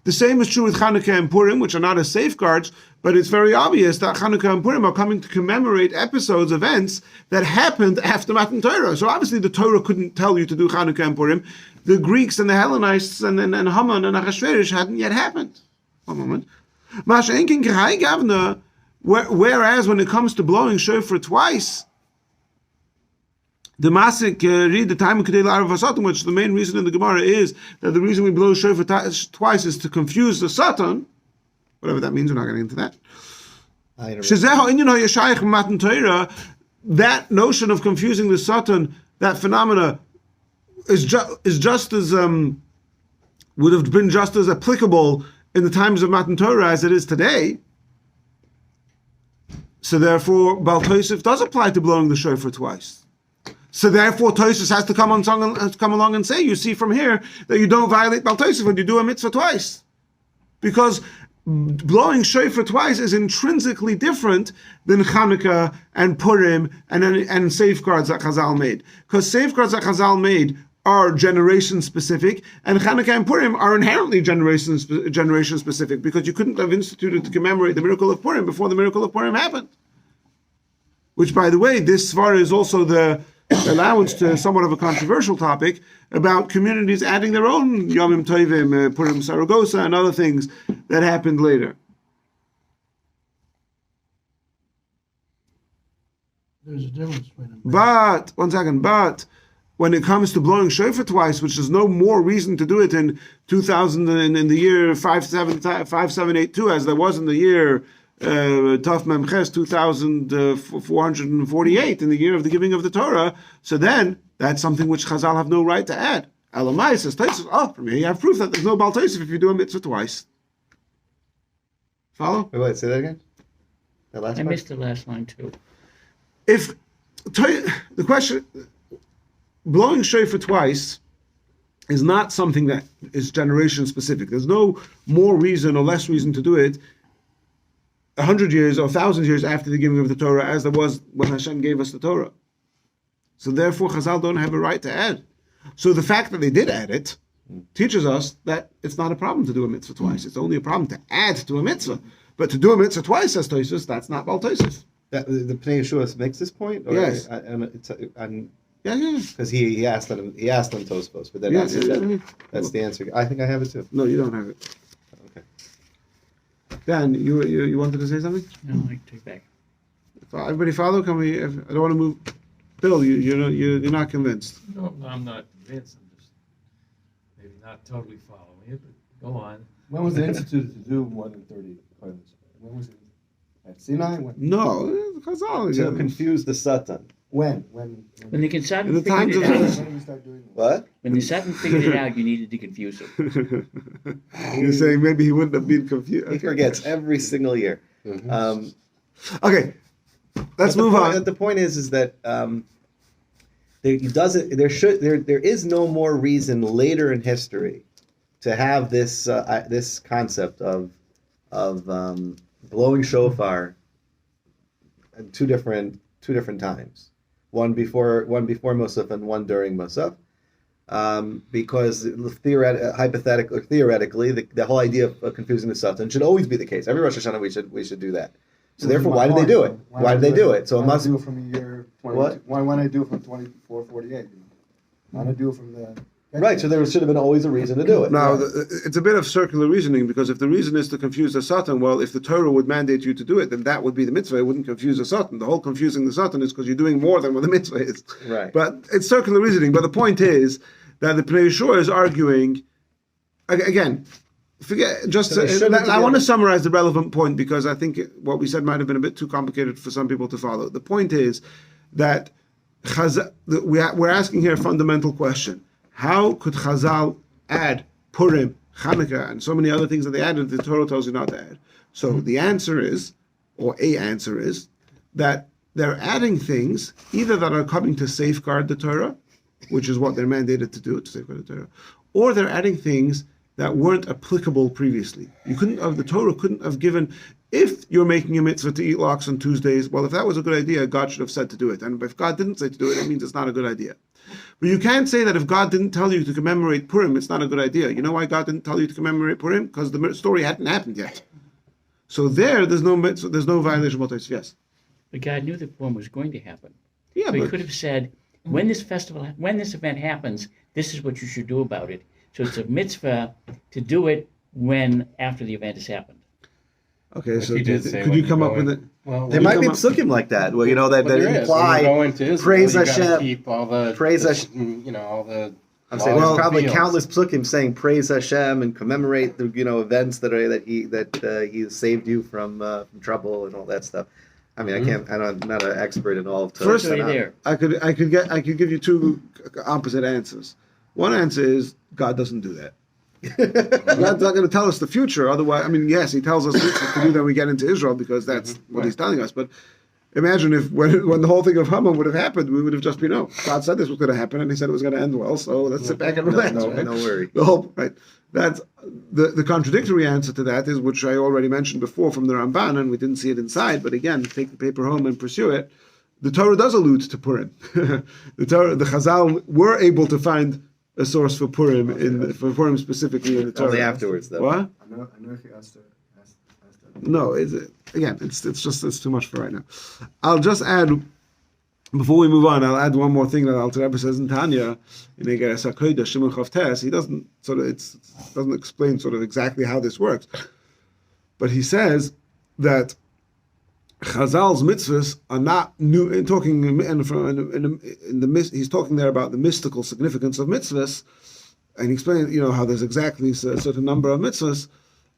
[SPEAKER 1] The same is true with Chanukah and Purim, which are not as safeguards, but it's very obvious that Chanukah and Purim are coming to commemorate events that happened after Matan Torah. So obviously the Torah couldn't tell you to do Chanukah and Purim. The Greeks and the Hellenists and Haman and Achashverosh hadn't yet happened. One moment. Whereas when it comes to blowing shofar twice, the Masik read the time of Kedei La'arav HaSatan, which the main reason in the Gemara is that the reason we blow shofar twice is to confuse the Satan. Whatever that means, we're not getting into that. That notion of confusing the Satan, that phenomena, is just as would have been just as applicable in the times of Matan Torah as it is today. So therefore, Bal Tosif does apply to blowing the shofar twice. So therefore, Tosif has to come along and say, you see from here that you don't violate Bal Tosif when you do a mitzvah twice. Because blowing shofar twice is intrinsically different than Chanukah and Purim and safeguards that Chazal made. Because safeguards that Chazal made are generation specific, and Chanukah and Purim are inherently generation specific, because you couldn't have instituted to commemorate the miracle of Purim before the miracle of Purim happened. Which, by the way, this svara is also the allowance to somewhat of a controversial topic about communities adding their own Yomim Tovim, Purim Saragosa, and other things that happened later.
[SPEAKER 5] There's a difference between them.
[SPEAKER 1] But, one second, but when it comes to blowing shofar twice, which there's no more reason to do it in 2000, in the year 5782, as there was in the year Tov Memches 2448, in the year of the giving of the Torah, so then that's something which Chazal have no right to add. Elamai says, from here you have proof that there's no Bal Tosif if you do a mitzvah twice. Follow?
[SPEAKER 3] Wait, say that again? That last
[SPEAKER 2] I
[SPEAKER 3] part?
[SPEAKER 2] missed the last line too.
[SPEAKER 1] If the question, blowing shofar twice is not something that is generation specific. There's no more reason or less reason to do it 100 years or 1,000 years after the giving of the Torah as there was when Hashem gave us the Torah. So therefore Chazal don't have a right to add. So the fact that they did add it teaches us that it's not a problem to do a mitzvah twice. It's only a problem to add to a mitzvah. But to do a mitzvah twice, says Tosif, that's not Bal Tosif.
[SPEAKER 3] The Pnei Yeshua makes this point? Or
[SPEAKER 1] Yes.
[SPEAKER 3] Yeah. Because he asked on Tosfos, but then that's the answer. I think I have it too.
[SPEAKER 1] No, you don't have it.
[SPEAKER 3] Okay.
[SPEAKER 1] Dan, you wanted to say something?
[SPEAKER 2] No, I take back.
[SPEAKER 1] Everybody follow? Can we? I don't want to move. Bill, you're not convinced.
[SPEAKER 6] No, I'm not convinced. I'm just maybe not totally following it, but go on.
[SPEAKER 4] When was it instituted to do more than 30 toilets? When was it? At Sinai? When?
[SPEAKER 1] No, Chazal.
[SPEAKER 3] To confuse the Satan.
[SPEAKER 4] When
[SPEAKER 2] When the
[SPEAKER 1] In
[SPEAKER 2] Satan
[SPEAKER 1] the
[SPEAKER 2] figured
[SPEAKER 1] times
[SPEAKER 2] it
[SPEAKER 1] of-
[SPEAKER 2] out,
[SPEAKER 4] when did we start doing that?
[SPEAKER 3] What?
[SPEAKER 2] when the Satan figured it out, you needed to confuse him.
[SPEAKER 1] You're saying maybe he wouldn't have been confused.
[SPEAKER 3] He
[SPEAKER 1] Okay.
[SPEAKER 3] forgets every single year.
[SPEAKER 4] Mhm.
[SPEAKER 1] Okay, let's move on.
[SPEAKER 3] The point is that there is no more reason later in history to have this concept of blowing shofar at two different times, one before Musaf and one during Musaf, because theoretically the whole idea of confusing the Satan should always be the case. Every Rosh Hashanah we should do that. So therefore, why did they do it? Why did they do it? So it
[SPEAKER 4] why
[SPEAKER 3] must
[SPEAKER 4] do it from the year 20,
[SPEAKER 3] What?
[SPEAKER 4] Why not do it from 2448? Why not do it from the
[SPEAKER 3] right. So there should have been always a reason to do it.
[SPEAKER 1] Now, it's a bit of circular reasoning, because if the reason is to confuse the Satan, well, if the Torah would mandate you to do it, then that would be the mitzvah. It wouldn't confuse the Satan. The whole confusing the Satan is because you're doing more than what the mitzvah is.
[SPEAKER 3] Right.
[SPEAKER 1] But it's circular reasoning. But the point is that the Pnei Yeshua is arguing, again, forget, just
[SPEAKER 3] So they shouldn't
[SPEAKER 1] I want to
[SPEAKER 3] together.
[SPEAKER 1] summarize the relevant point, because I think what we said might have been a bit too complicated for some people to follow. The point is that we're asking here a fundamental question. How could Chazal add Purim, Chanukah, and so many other things that they added that the Torah tells you not to add? So the answer is, or a answer is, that they're adding things either that are coming to safeguard the Torah, which is what they're mandated to do, to safeguard the Torah, or they're adding things that weren't applicable previously. The Torah couldn't have given, if you're making a mitzvah to eat lox on Tuesdays, well, if that was a good idea, God should have said to do it. And if God didn't say to do it, it means it's not a good idea. But you can't say that if God didn't tell you to commemorate Purim, it's not a good idea. You know why God didn't tell you to commemorate Purim? Because the story hadn't happened yet. So there's no mitzvah, there's no violation of Bal Tosif. Yes.
[SPEAKER 2] But God knew the Purim was going to happen.
[SPEAKER 1] Yeah,
[SPEAKER 2] So he
[SPEAKER 1] but
[SPEAKER 2] could have said, when this event happens, this is what you should do about it. So it's a mitzvah to do it after the event has happened.
[SPEAKER 1] okay. So
[SPEAKER 6] he did say
[SPEAKER 1] could
[SPEAKER 6] when
[SPEAKER 1] you come
[SPEAKER 6] you
[SPEAKER 1] up
[SPEAKER 6] go
[SPEAKER 1] with
[SPEAKER 6] in-
[SPEAKER 1] it?
[SPEAKER 6] Well,
[SPEAKER 3] There
[SPEAKER 1] You
[SPEAKER 3] might be
[SPEAKER 1] come up-
[SPEAKER 3] psukim like that, well, that
[SPEAKER 6] there is. When you
[SPEAKER 3] imply
[SPEAKER 6] go into Israel,
[SPEAKER 3] praise
[SPEAKER 6] you gotta
[SPEAKER 3] Hashem.
[SPEAKER 6] keep all the
[SPEAKER 3] Praise
[SPEAKER 6] all the.
[SPEAKER 3] I'm saying
[SPEAKER 6] laws
[SPEAKER 3] there's
[SPEAKER 6] and
[SPEAKER 3] probably
[SPEAKER 6] fields.
[SPEAKER 3] countless psukim saying praise Hashem and commemorate the events that he saved you from trouble and all that stuff. I mean, I'm not an expert in all of Torah.
[SPEAKER 1] First-
[SPEAKER 3] so
[SPEAKER 2] Right
[SPEAKER 3] I'm-
[SPEAKER 2] there.
[SPEAKER 1] I could give you two opposite answers. One answer is God doesn't do that. God's not going to tell us the future. Otherwise, I mean, yes, He tells us what to do when we get into Israel, because that's what He's telling us. But imagine if when the whole thing of Haman would have happened, we would have just been, God said this was going to happen, and He said it was going to end well. So let's sit back and relax.
[SPEAKER 3] no
[SPEAKER 1] right?
[SPEAKER 3] worry.
[SPEAKER 1] The whole right. That's the contradictory answer to that is, which I already mentioned before from the Ramban, and we didn't see it inside. But again, take the paper home and pursue it. The Torah does allude to Purim. the Chazal were able to find a source for Purim for Purim specifically in the Torah.
[SPEAKER 3] Only afterwards, though.
[SPEAKER 1] What?
[SPEAKER 4] I know if you asked that.
[SPEAKER 1] No, it's too much for right now. I'll just add, before we move on, I'll add one more thing that Alter Rebbe says in Tanya in Egeres HaKodesh Shimon Chav Tes. He doesn't explain sort of exactly how this works, but he says that Chazal's mitzvahs are not new. In talking he's talking there about the mystical significance of mitzvahs, and he explains, how there's exactly a certain number of mitzvahs.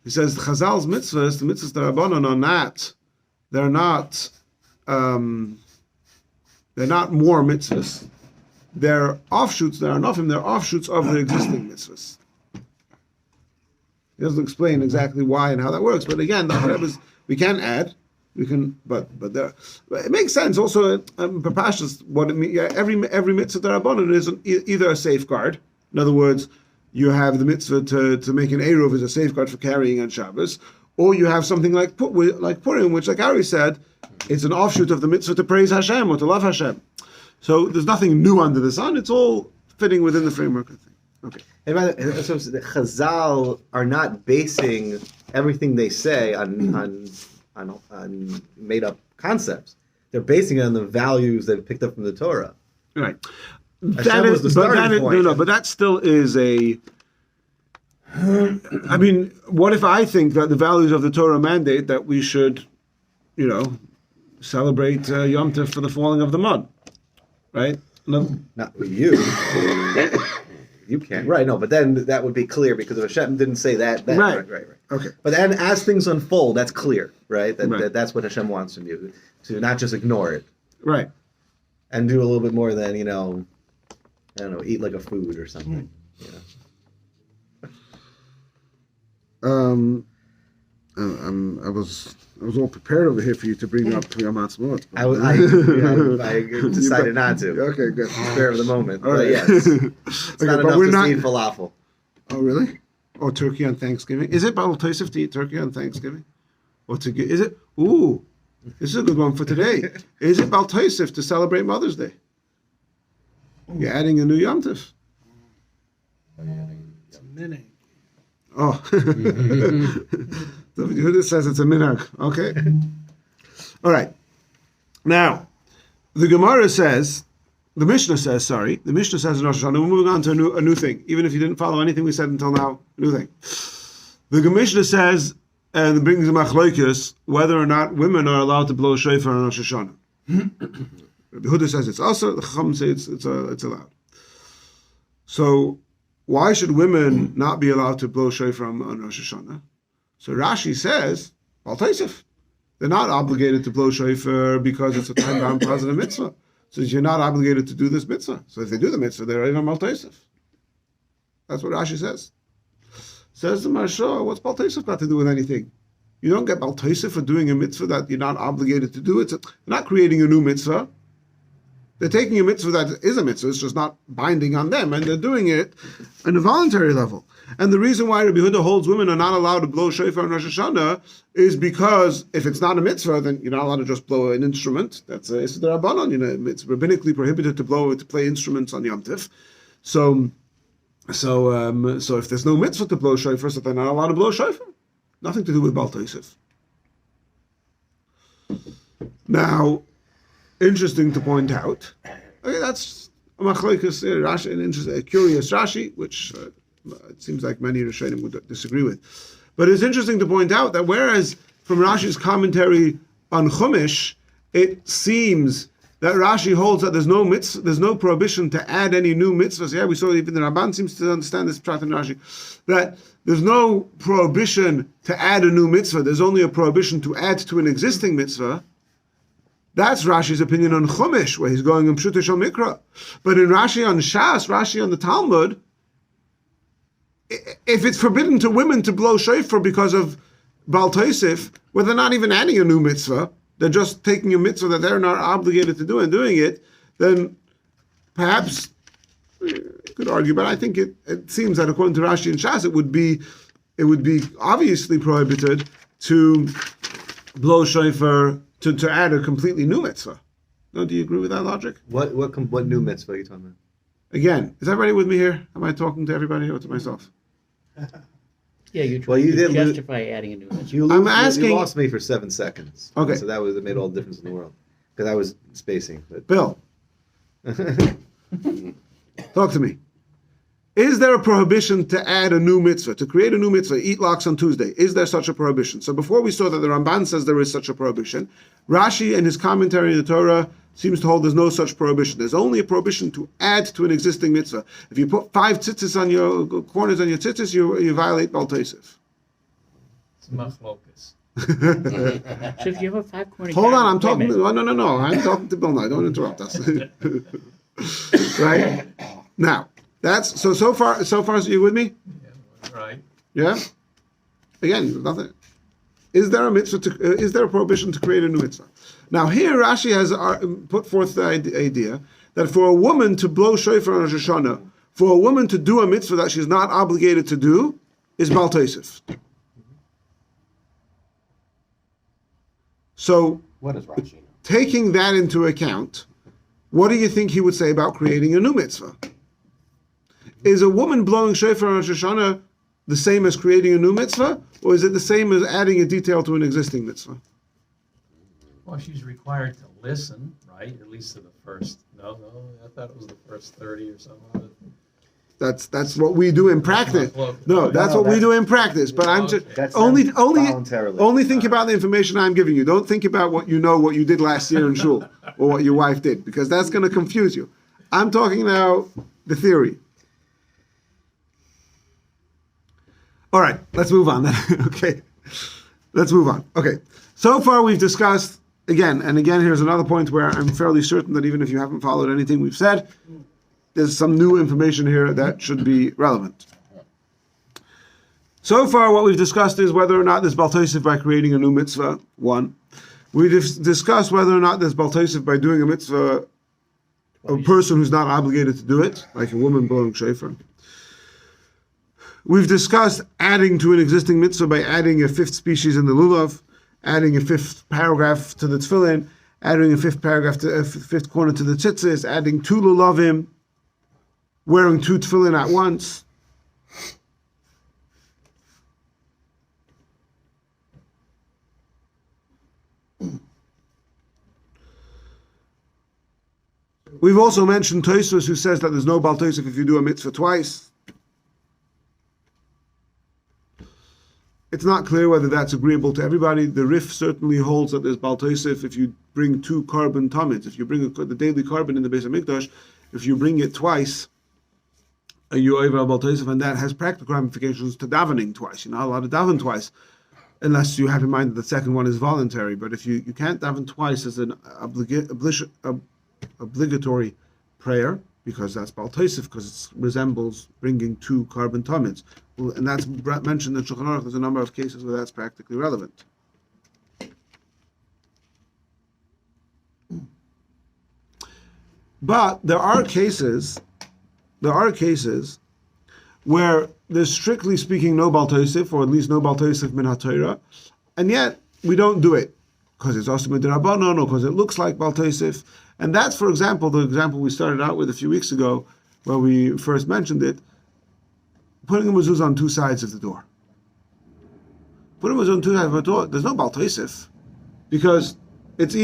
[SPEAKER 1] He says the Chazal's mitzvahs, the mitzvahs d'Rabbanan, are not. They're not. They're not more mitzvahs. They're offshoots. They're anofim. They're offshoots of the existing mitzvahs. He doesn't explain exactly why and how that works, but again, the Rebbe is, we can add. We can, but there. It makes sense. Also, Papashas, what it means. Every mitzvah d'Rabbanan is either a safeguard. In other words, you have the mitzvah to make an eruv as a safeguard for carrying on Shabbos, or you have something like Purim, which, like Ari said, it's an offshoot of the mitzvah to praise Hashem or to love Hashem. So there's nothing new under the sun. It's all fitting within the framework of things. Okay.
[SPEAKER 3] And so the Chazal are not basing everything they say on made up concepts. They're basing it on the values they've picked up from the Torah.
[SPEAKER 1] Right.
[SPEAKER 3] Hashem was the starting point.
[SPEAKER 1] No, but that still is a. I mean, what if I think that the values of the Torah mandate that we should, celebrate Yom Tov for the falling of the mud, right? No.
[SPEAKER 3] Not with you. You can't. Right, no, but then that would be clear because if Hashem didn't say that.
[SPEAKER 1] Right.
[SPEAKER 3] Okay. But then as things unfold, that's clear, right? That's what Hashem wants from you, to not just ignore it.
[SPEAKER 1] Right.
[SPEAKER 3] And do a little bit more than, I don't know, eat like a food or something.
[SPEAKER 1] I was all prepared over here for you to bring up Yom Ha'atzmaut.
[SPEAKER 3] I decided not to.
[SPEAKER 1] Okay, good.
[SPEAKER 3] Spare of the moment.
[SPEAKER 1] All
[SPEAKER 3] But
[SPEAKER 1] right.
[SPEAKER 3] yes, it's not enough to eat falafel.
[SPEAKER 1] Oh, really? Or turkey on Thanksgiving? Is it Bal Tosif to eat turkey on Thanksgiving? Or to get? Is it? Ooh, this is a good one for today. Is it Bal Tosif to celebrate Mother's Day? You're adding a new Yom Tov.
[SPEAKER 5] It's a minute.
[SPEAKER 1] Oh, Yehuda says it's a minhag. Okay. All right. Now, the Gemara says, the Mishnah says in Rosh Hashanah, we're moving on to a new thing. Even if you didn't follow anything we said until now, a new thing. The Mishnah says, and it brings a machlokes, whether or not women are allowed to blow shofar on Rosh Hashanah. The Yehuda says it's also, the Chacham say it's allowed. So, why should women not be allowed to blow shofar on Rosh Hashanah? So Rashi says, Bal Tosif. They're not obligated to blow shofar because it's a time-bound positive mitzvah. So you're not obligated to do this mitzvah. So if they do the mitzvah, they're already on Bal Tosif. That's what Rashi says. Says the Maharsha, what's Bal Tosif got to do with anything? You don't get Bal Tosif for doing a mitzvah that you're not obligated to do. They're not creating a new mitzvah. They're taking a mitzvah that is a mitzvah, it's just not binding on them, and they're doing it on a voluntary level. And the reason why Rabbi Yehuda holds women are not allowed to blow shofar on Rosh Hashanah is because if it's not a mitzvah, then you're not allowed to just blow an instrument. That's a Rabbanon. It's rabbinically prohibited to play instruments on Yom Tov. So if there's no mitzvah to blow shofar, so they're not allowed to blow shofar. Nothing to do with Bal Tosif. Now, interesting to point out. Okay, that's a machlokes Rashi, a curious Rashi, which it seems like many Rishonim would disagree with. But it's interesting to point out that whereas from Rashi's commentary on Chumash, it seems that Rashi holds that there's no prohibition to add any new mitzvahs. Yeah, we saw even the Ramban seems to understand this prat in Rashi, that there's no prohibition to add a new mitzvah. There's only a prohibition to add to an existing mitzvah. That's Rashi's opinion on Chumash, where he's going in Pshuto Shel Mikra. But in Rashi on Shas, Rashi on the Talmud, if it's forbidden to women to blow shofar because of Bal Tosif, where they're not even adding a new mitzvah, they're just taking a mitzvah that they're not obligated to do and doing it, then perhaps you could argue, but I think it seems that according to Rashi and Shas, it would be obviously prohibited to blow shofar to add a completely new mitzvah. No, do you agree with that logic?
[SPEAKER 3] What new mitzvah are you talking about?
[SPEAKER 1] Again, is everybody with me here? Am I talking to everybody or to myself?
[SPEAKER 2] Yeah, you
[SPEAKER 3] you
[SPEAKER 2] to
[SPEAKER 3] did
[SPEAKER 2] justify adding a new mitzvah.
[SPEAKER 3] You lost me for 7 seconds.
[SPEAKER 1] Okay.
[SPEAKER 3] So that made all the difference in the world. Because I was spacing. But
[SPEAKER 1] Bill, talk to me. Is there a prohibition to add a new mitzvah, to create a new mitzvah, eat lox on Tuesday? Is there such a prohibition? So before we saw that the Ramban says there is such a prohibition, Rashi in his commentary in the Torah seems to hold there's no such prohibition. There's only a prohibition to add to an existing mitzvah. If you put 5 tzitzis on your corners on your tzitzis, you violate Bal Tosif.
[SPEAKER 6] It's machlokas.
[SPEAKER 2] So if you have a 5-corner
[SPEAKER 1] Hold on,
[SPEAKER 2] garden-
[SPEAKER 1] I'm talking.
[SPEAKER 2] wait a minute.
[SPEAKER 1] No. I'm talking to Bill now. Don't interrupt us. Right now, that's so far. So you with me?
[SPEAKER 6] Yeah, right.
[SPEAKER 1] Yeah. Again, nothing. Is there a mitzvah? Is there a prohibition to create a new mitzvah? Now here Rashi has put forth the idea that for a woman to blow shofar on Rosh Hashanah, for a woman to do a mitzvah that she's not obligated to do, is Bal Tosif. So,
[SPEAKER 4] What does Rashi know?
[SPEAKER 1] taking that into account, what do you think he would say about creating a new mitzvah? Is a woman blowing shofar on Rosh Hashanah the same as creating a new mitzvah, or is it the same as adding a detail to an existing mitzvah?
[SPEAKER 6] Well, she's required to listen, right? At least to the first. No, I thought it was the first 30 or something.
[SPEAKER 1] That's what we do in practice. No, that's what we do in practice. But I'm just
[SPEAKER 3] That's
[SPEAKER 1] only
[SPEAKER 3] voluntarily.
[SPEAKER 1] think about the information I'm giving you. Don't think about what you did last year in shul, or what your wife did, because that's going to confuse you. I'm talking now the theory. All right, let's move on then. Okay, let's move on. Okay, so far we've discussed again and again. Here's another point where I'm fairly certain that even if you haven't followed anything we've said, there's some new information here that should be relevant. So far, what we've discussed is whether or not there's Bal Tosif by creating a new mitzvah. 1. We've discussed whether or not there's Bal Tosif by doing a mitzvah of a person who's not obligated to do it, like a woman blowing shofar. We've discussed adding to an existing mitzvah by adding a 5th species in the lulav, adding a 5th paragraph to the Twillion, adding a 5th paragraph to a 5th corner to the tzitzis, adding 2 lulavim, wearing 2 tefillin at once. We've also mentioned Tosfos, who says that there's no Bal Tosif if you do a mitzvah twice. It's not clear whether that's agreeable to everybody. The Rif certainly holds that there's Bal Tosif if you bring 2 carbon tamid. If you bring the daily carbon in the Beis HaMikdash, if you bring it twice, you over Bal Tosif, and that has practical ramifications to davening twice. You're not allowed to daven twice, unless you have in mind that the second one is voluntary. But if you can't daven twice as an obligatory prayer, because that's Bal Tosif, because it resembles bringing 2 carbon tamids. Well, and that's mentioned in Shulchan Aruch. There's a number of cases where that's practically relevant. But there are cases where there's strictly speaking no Bal Tosif, or at least no Bal Tosif min HaTorah, and yet we don't do it because it's also midrabanan, or because it looks like Bal Tosif. And that's, for example, the example we started out with a few weeks ago, where we first mentioned it, putting a mezuzah on 2 sides of the door. Putting a mezuzah on 2 sides of the door, there's no Bal Tosif, because let's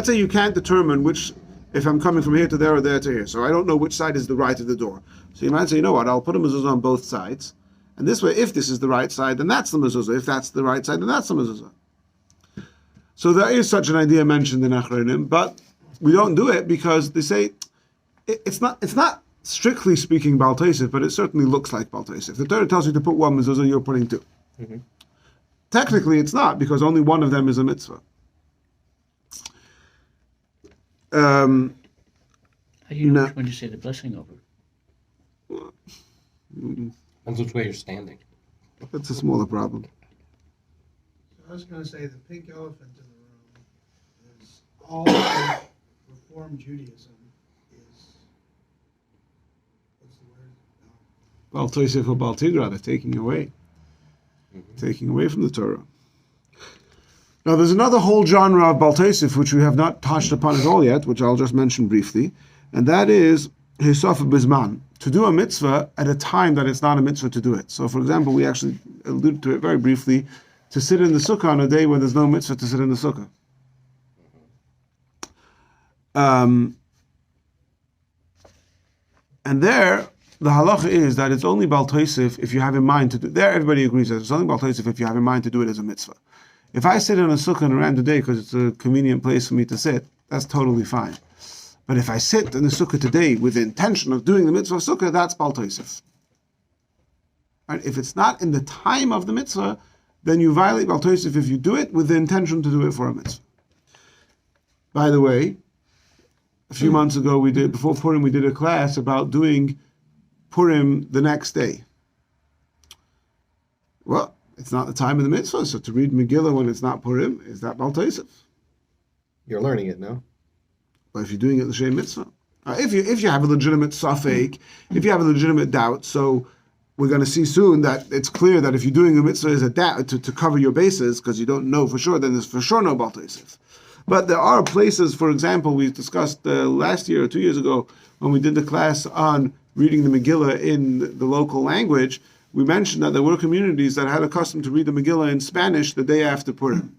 [SPEAKER 1] say you can't determine which, if I'm coming from here to there or there to here, so I don't know which side is the right of the door. So you might say, you know what, I'll put a mezuzah on both sides, and this way, if this is the right side, then that's the mezuzah. If that's the right side, then that's the mezuzah. So there is such an idea mentioned in Achronim, but we don't do it because they say it's not strictly speaking Bal Tosif, but it certainly looks like Bal Tosif. The Torah tells you to put 1 mezuzah, you're putting 2. Mm-hmm. Technically, it's not, because only one of them is a mitzvah.
[SPEAKER 2] How do you know which one to say the blessing over?
[SPEAKER 7] Depends which way you're standing.
[SPEAKER 1] That's a smaller problem.
[SPEAKER 5] I was going to say the pink elephant in the room is all of Reform Judaism is, what's the word?
[SPEAKER 1] Bal Tosif or Bal Tigra, they're taking away from the Torah. Now there's another whole genre of Bal Tosif which we have not touched upon at all yet, which I'll just mention briefly, and that is Hisof Bizman, to do a mitzvah at a time that it's not a mitzvah to do it. So for example, we actually alluded to it very briefly, to sit in the sukkah on a day when there's no mitzvah to sit in the sukkah. And there, the halacha is that it's only Bal Tosif if you have in mind to do. There, everybody agrees that it's only Bal Tosif if you have in mind to do it as a mitzvah. If I sit in a sukkah and around the day because it's a convenient place for me to sit, that's totally fine. But if I sit in the sukkah today with the intention of doing the mitzvah of sukkah, that's Bal Tosif. Right? If it's not in the time of the mitzvah, then you violate Bal Tosif if you do it with the intention to do it for a mitzvah. By the way, a few months ago, before Purim, we did a class about doing Purim the next day. Well, it's not the time of the mitzvah, so to read Megillah when it's not Purim, is that Bal Tosif?
[SPEAKER 3] You're learning it, no?
[SPEAKER 1] But if you're doing it l'shem mitzvah, if you have a legitimate safek, if you have a legitimate doubt, so we're going to see soon that it's clear that if you're doing a mitzvah as a doubt to cover your bases because you don't know for sure, then there's for sure no Bal Tosif. But there are places, for example, we discussed last year or 2 years ago when we did the class on reading the Megillah in the local language. We mentioned that there were communities that had a custom to read the Megillah in Spanish the day after Purim.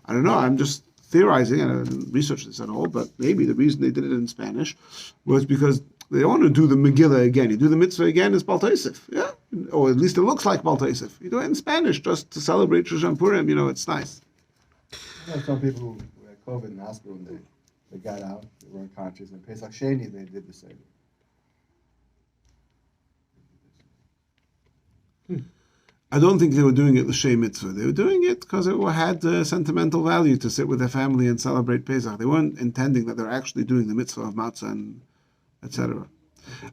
[SPEAKER 1] I don't know, I'm just theorizing, and I didn't research this at all, but maybe the reason they did it in Spanish was because they don't want to do the Megillah again. You do the mitzvah again, it's Bal Tosif, yeah? Or at least it looks like Bal Tosif. You do it in Spanish just to celebrate Rosh Hashanah Purim, it's nice.
[SPEAKER 4] Some people who had COVID in the hospital and they got out, they weren't conscious, and Pesach Sheni they did the same.
[SPEAKER 1] I don't think they were doing it l'shem mitzvah. They were doing it because it had sentimental value to sit with their family and celebrate Pesach. They weren't intending that they're actually doing the mitzvah of matzah and etc.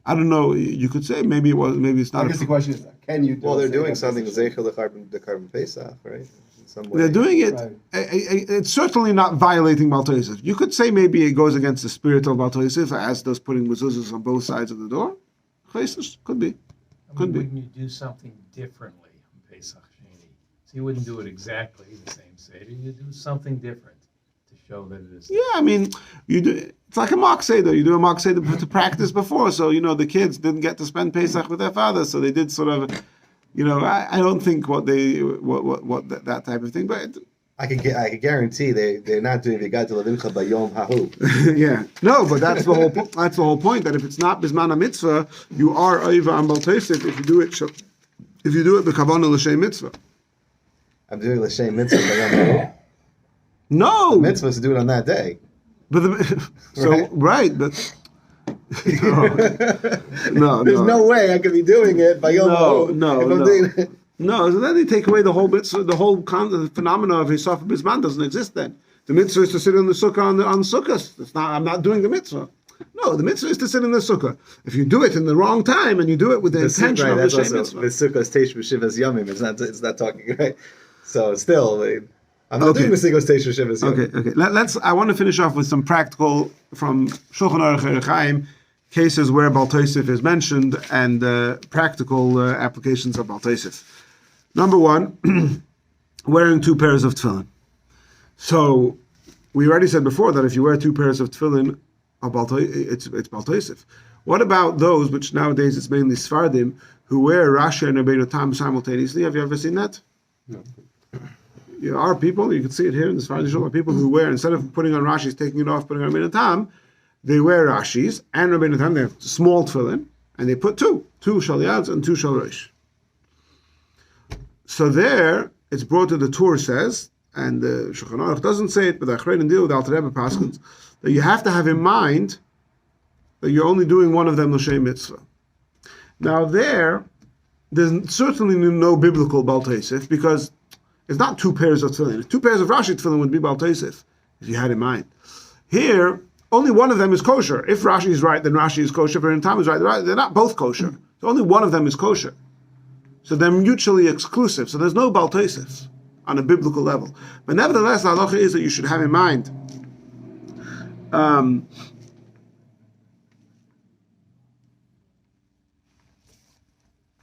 [SPEAKER 1] I don't know. You could say maybe it's not.
[SPEAKER 4] I guess the question is, can you do
[SPEAKER 3] Well, they're
[SPEAKER 4] it?
[SPEAKER 3] doing something Zeichel the carbon Pesach, right? In some way.
[SPEAKER 1] They're doing it.
[SPEAKER 4] Right.
[SPEAKER 1] It's certainly not violating Bal Tosif. You could say maybe it goes against the spirit of Bal Tosif, as does putting mezuzahs on both sides of the door. Could be. Could be.
[SPEAKER 6] Wouldn't you do something differently on Pesach Sheni? So you wouldn't do it exactly the same Seder. You do something different to show that it is.
[SPEAKER 1] Yeah, I mean, you do. It's like a mock seder. You do a mock seder to practice before, so the kids didn't get to spend Pesach with their father, so they did sort of, I don't think what that type of thing, but
[SPEAKER 3] I could guarantee they're not doing V'gad Levincha Bayom Hahu.
[SPEAKER 1] yeah, no, but that's the whole that's the whole point. That if it's not bisman mitzvah, you are over on Bal Tosif if you do it b'kavanah l'shem mitzvah.
[SPEAKER 3] I'm doing L'Shem Mitzvah Bayom Hahu.
[SPEAKER 1] No,
[SPEAKER 3] Mitzvah is to do it on that day.
[SPEAKER 1] but right, but no,
[SPEAKER 3] There's no way I could be doing it Bayom Hahu.
[SPEAKER 1] No.
[SPEAKER 3] If I'm doing it.
[SPEAKER 1] No, so then they take away the whole mitzvah, the phenomena of Hisaf Bisman doesn't exist then. The mitzvah is to sit in the sukkah on sukkahs. I'm not doing the mitzvah. No, the mitzvah is to sit in the sukkah. If you do it in the wrong time and you do it with the intention of the same mitzvah.
[SPEAKER 3] The sukkah's Teish B'Shivas Yomim. It's not talking right. So still, I'm not doing the sukkah's Teish B'Shivas Yomim.
[SPEAKER 1] Okay. I want to finish off with some practical from Shulchan Aruch Orach Chaim cases where Bal Tosif is mentioned and practical applications of Bal Tosif. Number one, wearing 2 pairs of tefillin. So, we already said before that if you wear 2 pairs of tefillin, it's Bal Tosif. What about those, which nowadays it's mainly Sfardim, who wear Rashi and Rabbeinu Tam simultaneously? Have you ever seen that?
[SPEAKER 4] No.
[SPEAKER 1] There are people, you can see it here in the Sfardim Shul, people who wear, instead of putting on Rashis, taking it off, putting on Rabbeinu Tam, they wear Rashis and Rabbeinu Tam, they have small tefillin, and they put 2 Shaliads and 2 Shalrosh. So there, it's brought to the Torah says, and the Shulchan Aruch doesn't say it, but the Achrein deal with Alter Rebbe Paskins, that you have to have in mind that you're only doing one of them l'shem mitzvah. Now there's certainly no biblical Bal Tosif, because it's not 2 pairs of tefillin. 2 pairs of Rashi tefillin would be Bal Tosif, if you had in mind. Here, only one of them is kosher. If Rashi is right, then Rashi is kosher. If Tam is right, they're not both kosher. So only one of them is kosher. So they're mutually exclusive. So there's no Bal Tosif on a biblical level. But nevertheless, the halacha is that you should have in mind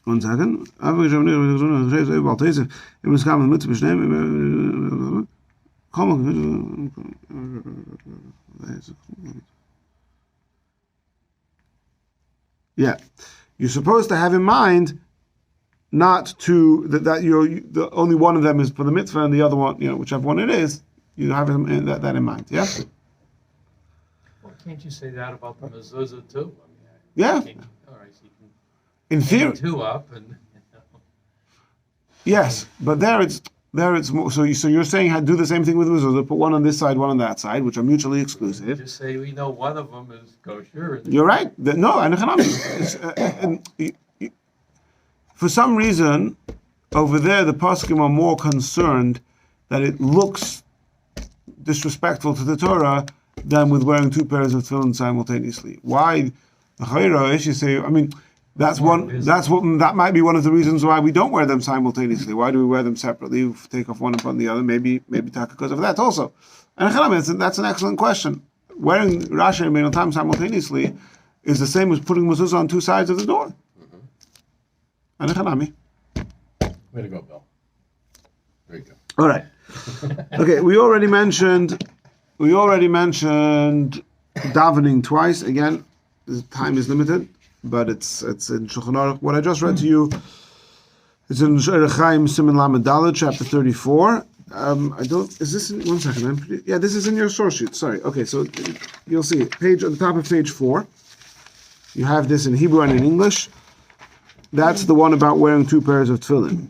[SPEAKER 1] one second. Yeah. You're supposed to have in mind not to that you're the only one of them is for the mitzvah and the other one, whichever one it is, you have that in mind. Yeah.
[SPEAKER 6] Well, can't you say that about the mezuzah too?
[SPEAKER 1] Yeah.
[SPEAKER 6] All right, so you can
[SPEAKER 1] in theory,
[SPEAKER 6] hang two up and.
[SPEAKER 1] yes, but there it's more. So you're saying do the same thing with mezuzah, put one on this side, one on that side, which are mutually exclusive.
[SPEAKER 6] Just say we know one of them is kosher.
[SPEAKER 1] You're right. No, and for some reason, over there the poskim are more concerned that it looks disrespectful to the Torah than with wearing two pairs of tefillin simultaneously. Why? You say, I mean, that might be one of the reasons why we don't wear them simultaneously. Why do we wear them separately? We take off one and put on the other. Maybe because of that also. And that's an excellent question. Wearing Rashi and Bein Tam simultaneously is the same as putting mezuzah on two sides of the door.
[SPEAKER 7] Way to go, Bill. There you go.
[SPEAKER 1] All right. Okay, we already mentioned davening twice. Again, the time is limited, but it's in Shulchan Aruch. What I just read to you is in Orach Chaim Siman Lamed Daled, chapter 34. Is this in, one second, this is in your source sheet. Sorry. Okay, so you'll see it. Page, on the top of page 4. You have this in Hebrew and in English. That's the one about wearing two pairs of tefillin.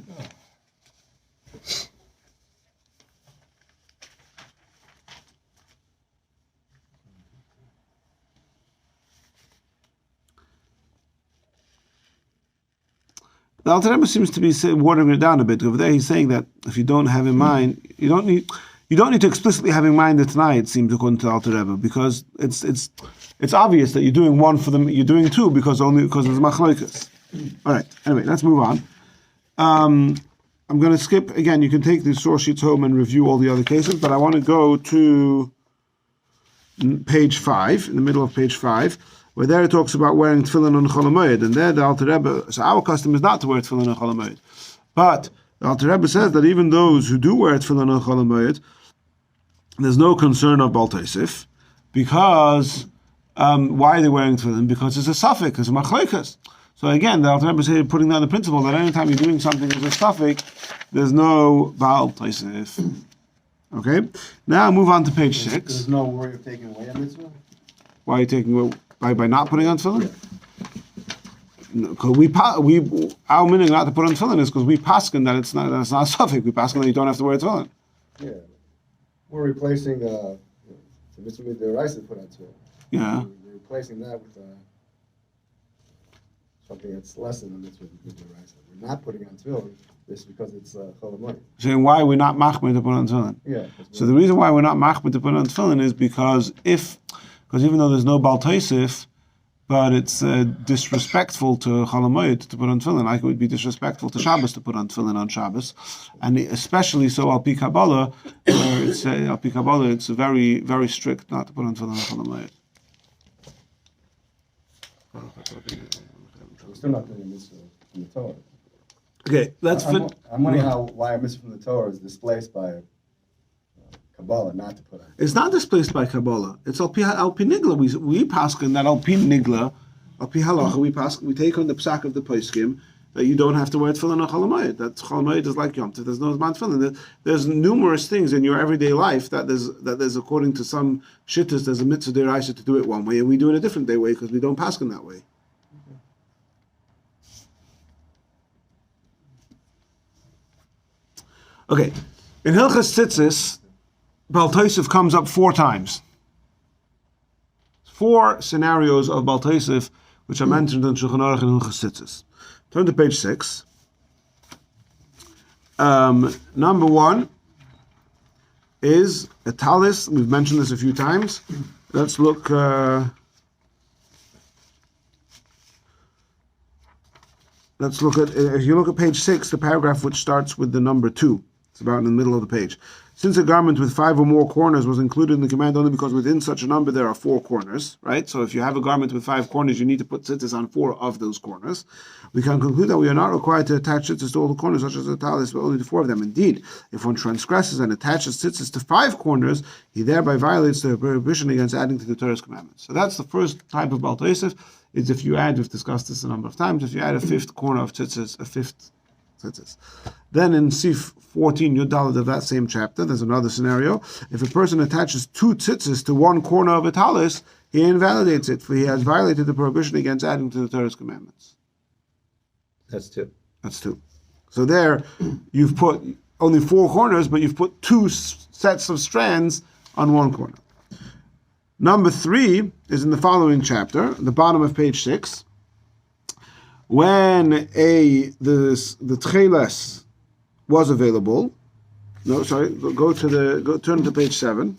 [SPEAKER 1] The Alter Rebbe seems to be watering it down a bit. Over there, he's saying that if you don't have in mind, you don't need to explicitly have in mind the Tanai. It seems according to the Alter Rebbe, because it's obvious that you're doing one for them. You're doing two because there's machlokas. All right. Anyway, let's move on. I'm going to skip again. You can take these source sheets home and review all the other cases, but I want to go to page 5, in the middle of page 5. Where there it talks about wearing tefillin on Chol HaMoed, and there the Alter Rebbe. So our custom is not to wear tefillin on Chol HaMoed, but the Alter Rebbe says that even those who do wear tefillin on Chol HaMoed, there's no concern of Bal Tosif, because why are they wearing tefillin? Because it's a suffix, it's a machlokas. So again, the Alter Rebbe is here putting down the principle that anytime you're doing something as a suffix, there's no Bal Tosif. Okay. Now move on to page 6.
[SPEAKER 4] There's no worry of taking away a mitzvah?
[SPEAKER 1] Why are you taking away? By not putting on tefillin? Because our meaning not to put on tefillin is because we paskin that it's not a suffix. We paskin that you don't have to wear tefillin.
[SPEAKER 4] Yeah. We're replacing the mitzvah with the rice to put on tefillin.
[SPEAKER 1] Yeah.
[SPEAKER 4] We're replacing that with something that's less than the mitzvah with the rice. We're not putting on tefillin just because it's Chol HaMoed.
[SPEAKER 1] Saying why we're not machmir to put on tefillin.
[SPEAKER 4] Yeah.
[SPEAKER 1] So the reason why we're not machmir to put on tefillin is because even though there's no Bal Tosif, but it's disrespectful to Chol HaMoed to put on tefillin, like it would be disrespectful to Shabbos to put on tefillin on Shabbos, and especially so al pi Kabbalah, where it's very, very strict not to put on tefillin on Chol HaMoed.
[SPEAKER 4] We're still not doing a mitzvah from the Torah.
[SPEAKER 1] Okay, let's
[SPEAKER 4] I'm wondering why a mitzvah from the Torah is displaced by Kabbalah not to put on.
[SPEAKER 1] It's not displaced by Kabbalah. It's al pi nigla. We paskin that al pi nigla, al pi halacha. We take on the psak of the poskim that you don't have to wear tefillin on Chol HaMoed. That Chol HaMoed is like Yom Tov. There's no Zman tefillin. There's numerous things in your everyday life that there's according to some shittas there's a mitzvah deraisa to do it one way, and we do it a different way because we don't paskin that way. Okay, in Hilchas Tzitzis, Bal Tosif comes up 4 times. 4 scenarios of Bal Tosif which are mentioned in Shulchan Aruch and Hilchas Tzitzis. Turn to page 6. Number 1 is a talis. We've mentioned this a few times. Let's look. Let's look at. If you look at page 6, the paragraph which starts with the number 2. It's about in the middle of the page. Since a garment with 5 or more corners was included in the command only because within such a number there are 4 corners, right? So if you have a garment with 5 corners, you need to put tzitzis on 4 of those corners. We can conclude that we are not required to attach tzitzis to all the corners, such as the talis, but only to 4 of them. Indeed, if one transgresses and attaches tzitzis to 5 corners, he thereby violates the prohibition against adding to the Torah's commandments. So that's the first type of Bal Tosif, is if you add, we've discussed this a number of times, if you add a 5th corner of tzitzis, a 5th tzitzis. Then in Sif 14 Yud Daled of that same chapter, there's another scenario. If a person attaches 2 tzitzis to 1 corner of a talis, he invalidates it, for he has violated the prohibition against adding to the Torah's commandments.
[SPEAKER 3] That's 2.
[SPEAKER 1] That's 2. So there, you've put only 4 corners, but you've put 2 sets of strands on 1 corner. Number 3 is in the following chapter, the bottom of page 6. When the tcheles was available, turn to page 7.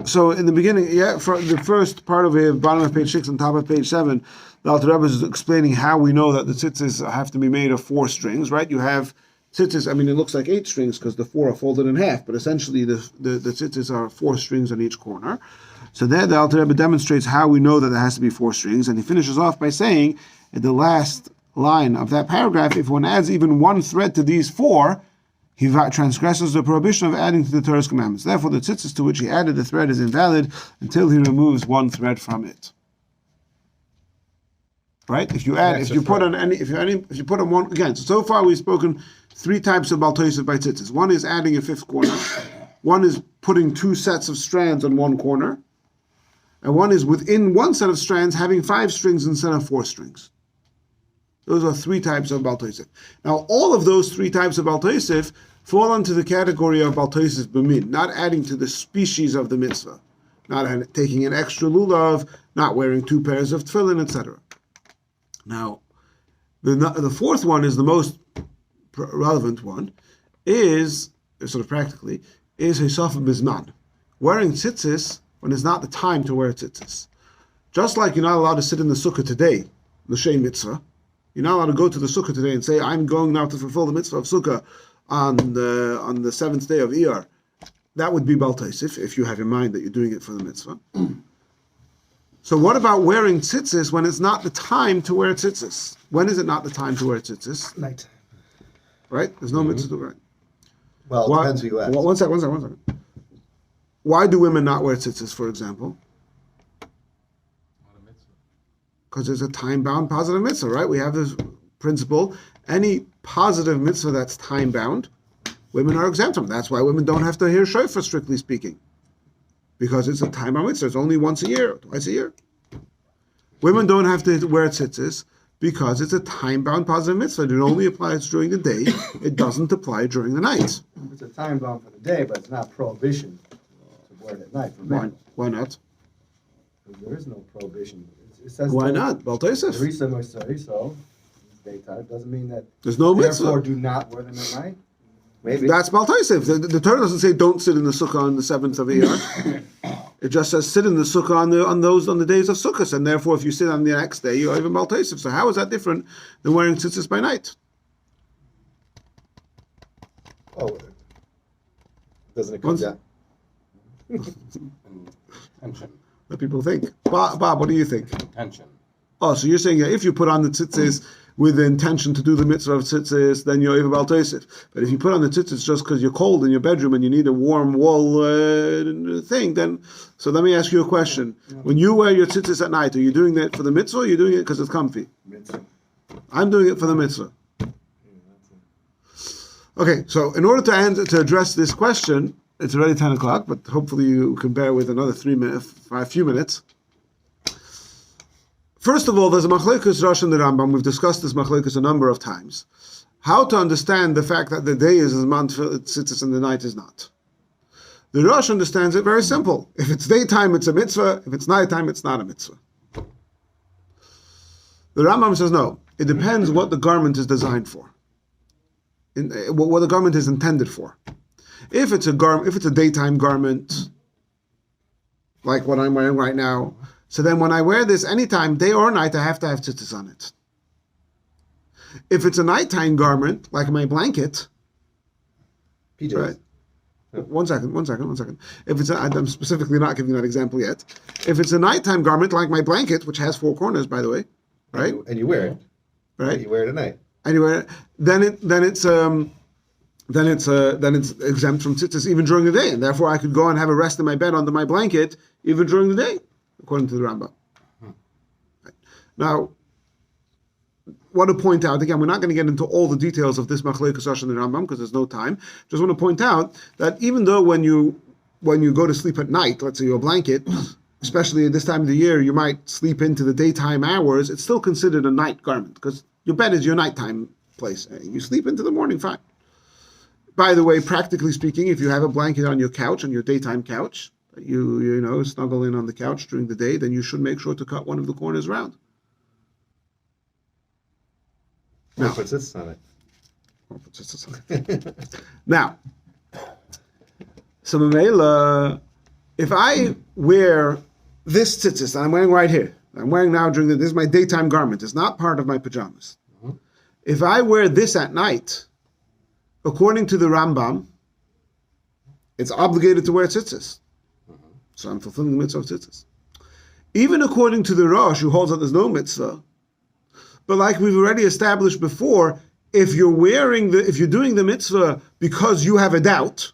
[SPEAKER 1] So in the beginning, for the first part of it, bottom of page 6 and top of page 7, the Alter Rebbe is explaining how we know that the tzitzis have to be made of 4 strings, right? You have tzitzis, it looks like 8 strings because the 4 are folded in half, but essentially the tzitzis are 4 strings on each corner. So there the Alter Rebbe demonstrates how we know that there has to be 4 strings, and he finishes off by saying, at the last line of that paragraph, if one adds even 1 thread to these 4, he transgresses the prohibition of adding to the Torah's commandments. Therefore, the tzitzis to which he added the thread is invalid until he removes 1 thread from it. Right? If you put on one again. So far we've spoken 3 types of Bal Tosif by tzitzis. One is adding a 5th corner. One is putting 2 sets of strands on 1 corner, and one is within 1 set of strands having 5 strings instead of 4 strings. Those are 3 types of Bal Tosif. Now, all of those 3 types of Bal Tosif fall into the category of Bal Tosif b'min, not adding to the species of the mitzvah, not taking an extra lulav, not wearing 2 pairs of Twillion, etc. Now, the 4th one is the most relevant one, is, sort of practically, is Hisofa Bizman. Wearing tzitzis when it's not the time to wear tzitzis. Just like you're not allowed to sit in the sukkah today, l'shem mitzvah, you're not allowed to go to the sukkah today and say, I'm going now to fulfill the mitzvah of sukkah on the 7th day of Iyar. That would be Bal Tosif, if you have in mind that you're doing it for the mitzvah. So what about wearing tzitzis when it's not the time to wear tzitzis? When is it not the time to wear tzitzis?
[SPEAKER 3] Night.
[SPEAKER 1] Right? There's no mitzvah to wear.
[SPEAKER 3] Well, it depends who you ask.
[SPEAKER 1] One second. Why do women not wear tzitzis, for example? Because there's a time-bound positive mitzvah, right? We have this principle. Any positive mitzvah that's time-bound, women are exempt from. That's why women don't have to hear shofar, strictly speaking. Because it's a time-bound mitzvah. It's only once a year, twice a year. Women don't have to wear tzitzis because it's a time-bound positive mitzvah. It only applies during the day. It doesn't apply during the night.
[SPEAKER 4] It's a time bound for the day, but it's not prohibition to wear it at night for men.
[SPEAKER 1] Why not?
[SPEAKER 4] Because there is no prohibition. It says
[SPEAKER 1] Why not? Bal Tosif.
[SPEAKER 4] Teresa must say so. It's daytime. Doesn't mean that.
[SPEAKER 1] There's no mitzvah.
[SPEAKER 4] Therefore, do not wear them at night.
[SPEAKER 3] Maybe.
[SPEAKER 1] That's Bal Tosif. The Torah doesn't say don't sit in the sukkah on the 7th of Iyar. It just says sit in the sukkah on the days of Sukkot, and therefore if you sit on the next day, you're even Bal Tosif. So how is that different than wearing tzitzis by night?
[SPEAKER 3] Oh, doesn't it come down?
[SPEAKER 7] Tension.
[SPEAKER 1] What people think. Bob, what do you think?
[SPEAKER 7] Tension.
[SPEAKER 1] Oh, so you're saying if you put on the tzitzis with the intention to do the mitzvah of tzitzis, then you're even Bal Tosif. But if you put on the tzitzis just because you're cold in your bedroom and you need a warm wall thing, then... So let me ask you a question. When you wear your tzitzis at night, are you doing that for the mitzvah or are you doing it because it's comfy?
[SPEAKER 4] Mitzvah.
[SPEAKER 1] I'm doing it for the mitzvah. Okay, so in order to address this question, it's already 10 o'clock, but hopefully you can bear with another 3 minutes, a few minutes. First of all, there's a machlokes Rosh and the Rambam. We've discussed this machlokes a number of times. How to understand the fact that the day is Zman tzitzis and the night is not. The Rosh understands it very simple. If it's daytime, it's a mitzvah. If it's nighttime, it's not a mitzvah. The Rambam says no. It depends what the garment is designed for. What the garment is intended for. If it's a daytime garment, like what I'm wearing right now, so then when I wear this anytime, day or night, I have to have tzitzis on it. If it's a nighttime garment, like my blanket,
[SPEAKER 3] PJs.
[SPEAKER 1] right? One second. If it's I'm specifically not giving that example yet. If it's a nighttime garment, like my blanket, which has 4 corners, by the way, right?
[SPEAKER 3] And you wear it.
[SPEAKER 1] Right.
[SPEAKER 3] And you wear it at night.
[SPEAKER 1] Anyway, then it's exempt from tzitzis even during the day, and therefore I could go and have a rest in my bed under my blanket even during the day, according to the Rambam. Right. Now, want to point out again, we're not going to get into all the details of this machlokes Rosh and the Rambam because there's no time. Just want to point out that even though when you when you go to sleep at night, let's say your blanket, especially at this time of the year, you might sleep into the daytime hours. It's still considered a night garment because your bed is your nighttime place. You sleep into the morning, fine. By the way, practically speaking, if you have a blanket on your couch, on your daytime couch, you know, snuggle in on the couch during the day, then you should make sure to cut one of the corners round.
[SPEAKER 3] Now, put tzitzis on it.
[SPEAKER 1] Now, so Mamela, if I wear this tzitzis that I'm wearing right here, I'm wearing now during this is my daytime garment, it's not part of my pajamas.
[SPEAKER 3] Mm-hmm.
[SPEAKER 1] If I wear this at night, according to the Rambam, it's obligated to wear tzitzis. So I'm fulfilling the mitzvah of tzitzis. Even according to the Rosh, who holds that there's no mitzvah, but like we've already established before, if you're doing the mitzvah because you have a doubt,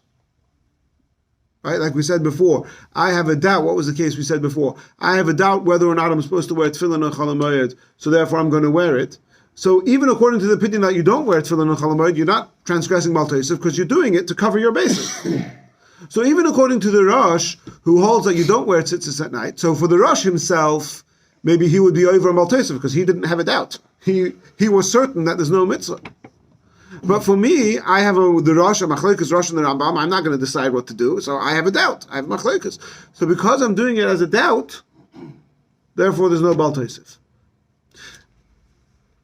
[SPEAKER 1] right? Like we said before, I have a doubt. What was the case we said before? I have a doubt whether or not I'm supposed to wear tefillin or chol hamoed, so therefore I'm going to wear it. So even according to the opinion that you don't wear tefillin or chol hamoed, you're not transgressing Bal Tosif because you're doing it to cover your bases. So even according to the Rosh, who holds that you don't wear tzitzis at night, so for the Rosh himself, maybe he would be over on Bal Tosif because he didn't have a doubt. He was certain that there's no mitzvah. But for me, I have the Rosh, a Machlekes Rosh and the Rambam. I'm not going to decide what to do, so I have a doubt. I have Machlekes. So because I'm doing it as a doubt, therefore there's no Bal Tosif.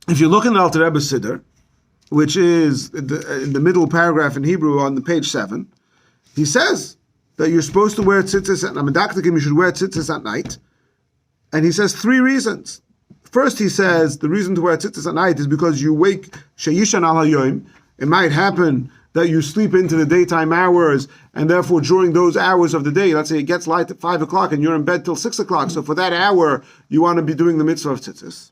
[SPEAKER 1] If you look in the Alter Rebbe Siddur, which is in the middle paragraph in Hebrew on the page 7, he says that you're supposed to wear tzitzis at night. You should wear tzitzis at night. And he says 3 reasons. First, he says the reason to wear tzitzis at night is because you wake sheyishan al hayoim. It might happen that you sleep into the daytime hours, and therefore during those hours of the day, let's say it gets light at 5 o'clock and you're in bed till 6 o'clock. So for that hour, you want to be doing the mitzvah of tzitzis.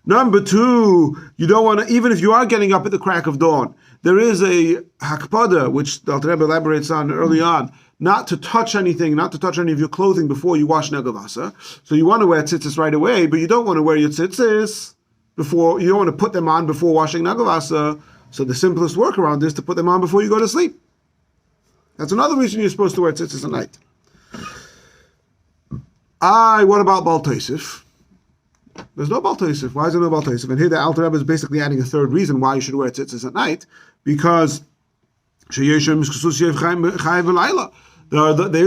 [SPEAKER 1] Number 2, you don't want to, even if you are getting up at the crack of dawn, there is a hakpada, which the Alter Rebbe elaborates on early on, not to touch anything, not to touch any of your clothing before you wash negavasa. So you want to wear tzitzis right away, but you don't want to wear your tzitzis before, you don't want to put them on before washing negavasa. So the simplest workaround is to put them on before you go to sleep. That's another reason you're supposed to wear tzitzis at night. What about Bal Tosif? There's no Bal Tosif. Why is there no Bal Tosif? And here the Alter Rebbe is basically adding a third reason why you should wear tzitzis at night, because there's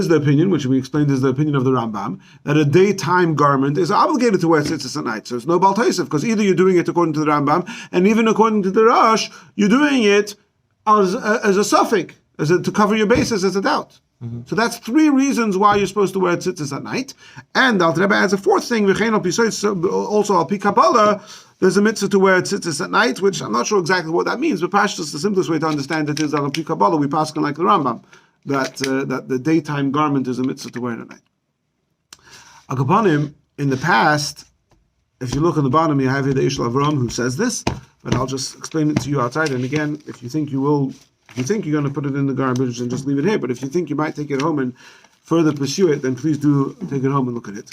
[SPEAKER 1] the opinion, which we explained is the opinion of the Rambam, that a daytime garment is obligated to wear tzitzis at night. So it's no Bal Tosif, because either you're doing it according to the Rambam, and even according to the Rosh, you're doing it as a suffix, to cover your bases as a doubt. Mm-hmm. So that's 3 reasons why you're supposed to wear tzitzis at night. And the Alter Rebbe adds a 4th thing, also al pi Kabbalah, there's a mitzvah to wear tzitzis at night, which I'm not sure exactly what that means, but Pashtus, the simplest way to understand it is al pi Kabbalah, we pass like the Rambam, that the daytime garment is a mitzvah to wear at night. Akapanim, in the past, if you look on the bottom, you have here the Ishel Avram who says this, but I'll just explain it to you outside. And again, if you think you're going to put it in the garbage, then just leave it here. But if you think you might take it home and further pursue it, then please do take it home and look at it.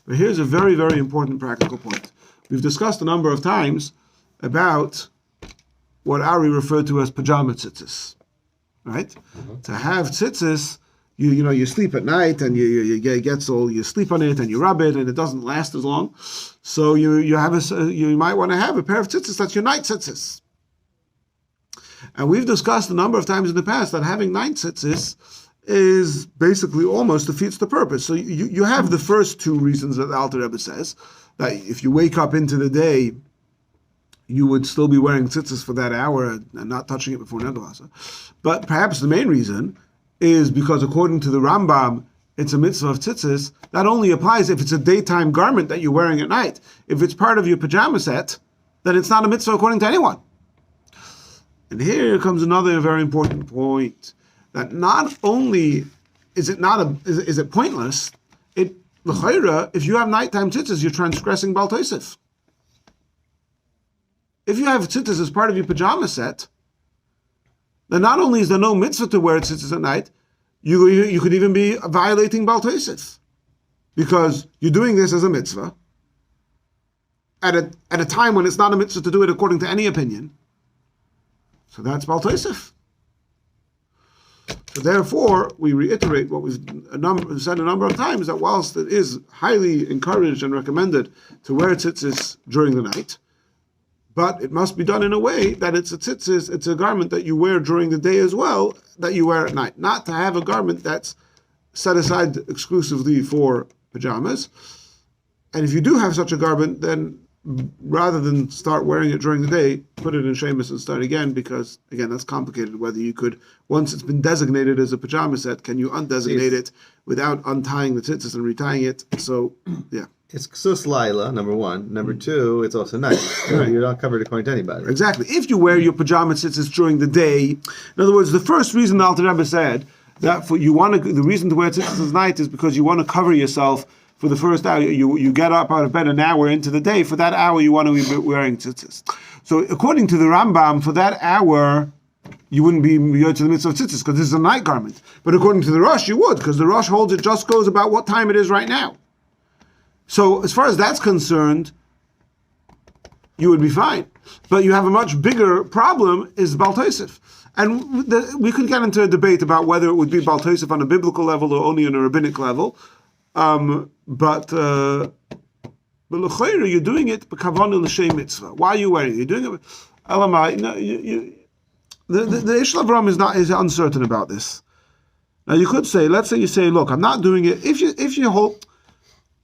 [SPEAKER 1] But here's a very, very important practical point. We've discussed a number of times about what Ari referred to as pajama tzitzis, right? Mm-hmm. To have tzitzis, you sleep at night and you sleep on it and you rub it and it doesn't last as long. So you might want to have a pair of tzitzis that's your night tzitzis. And we've discussed a number of times in the past that having 9 tzitzis is basically almost defeats the purpose. So you have the first 2 reasons that the Alter Rebbe says, that if you wake up into the day, you would still be wearing tzitzis for that hour and not touching it before negavasa. But perhaps the main reason is because according to the Rambam, it's a mitzvah of tzitzis. That only applies if it's a daytime garment that you're wearing at night. If it's part of your pajama set, then it's not a mitzvah according to anyone. And here comes another very important point, that not only is it pointless, l'chayra, if you have nighttime tzitzis, you're transgressing Bal Tosif. If you have tzitzis as part of your pajama set, then not only is there no mitzvah to wear tzitzis at night, you could even be violating Bal Tosif, because you're doing this as a mitzvah at a time when it's not a mitzvah to do it according to any opinion. So that's Bal Tosif. So therefore, we reiterate what we've said a number of times, that whilst it is highly encouraged and recommended to wear tzitzis during the night, but it must be done in a way that it's a tzitzis, it's a garment that you wear during the day as well, that you wear at night. Not to have a garment that's set aside exclusively for pajamas. And if you do have such a garment, then rather than start wearing it during the day, put it in Shemus and start again, because, again, that's complicated. Whether you could, once it's been designated as a pajama set, can you undesignate it without untying the tzitzis and retying it? So, yeah.
[SPEAKER 3] It's ksus laila, number one. Number two, it's also night. You're not covered according to anybody.
[SPEAKER 1] Exactly. If you wear your pajama tzitzis during the day, in other words, the first reason the Alter Rebbe said that the reason to wear tzitzis at night is because you want to cover yourself for the first hour. You get up out of bed an hour into the day. For that hour, you want to be wearing tzitzis. So according to the Rambam, for that hour, you wouldn't be to the mitzvah of tzitzis because this is a night garment. But according to the Rosh, you would, because the Rosh holds it just goes about what time it is right now. So as far as that's concerned, you would be fine. But you have a much bigger problem is Bal Tosif. And we could get into a debate about whether it would be Bal Tosif on a biblical level or only on a rabbinic level. But l'chayra, you're doing it b'kavana l'shem mitzvah. Why are you wearing it? You're doing it. Elamai, the Ish Lavram is uncertain about this. Now you could say, let's say you say, look, I'm not doing it. If you hold,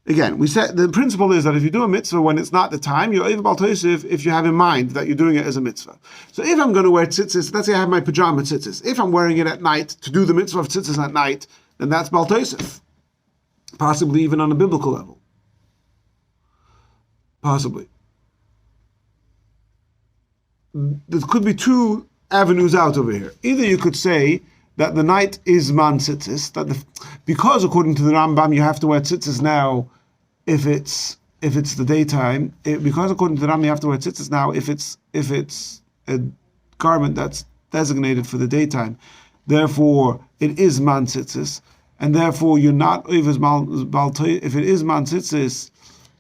[SPEAKER 1] again, we said the principle is that if you do a mitzvah when it's not the time, you're Bal Tosif if you have in mind that you're doing it as a mitzvah. So if I'm going to wear tzitzis, let's say I have my pajama tzitzis. If I'm wearing it at night to do the mitzvah of tzitzis at night, then that's Bal Tosif. Possibly even on a biblical level. Possibly. There could be two avenues out over here. Either you could say that the night is man tzitzis, because according to the Rambam you have to wear tzitzis now if it's the daytime. Because according to the Rambam you have to wear tzitzis now if it's a garment that's designated for the daytime. Therefore, it is man tzitzis. And therefore, you're not if it is man tzitzis,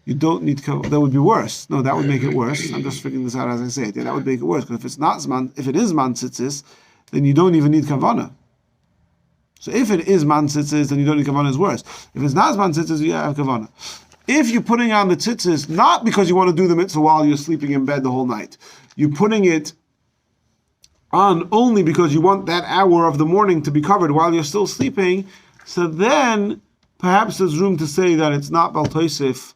[SPEAKER 1] you don't need kavana. That would be worse. No, that would make it worse. I'm just figuring this out as I say it. Yeah, that would make it worse because if it is man tzitzis, then you don't even need kavana. So if it is man tzitzis, then you don't need kavana is worse. If it's not man tzitzis, you have kavana. If you're putting on the tzitzis not because you want to do the mitzvah while you're sleeping in bed the whole night, you're putting it on only because you want that hour of the morning to be covered while you're still sleeping. So then, perhaps there's room to say that it's not Bal Tosif.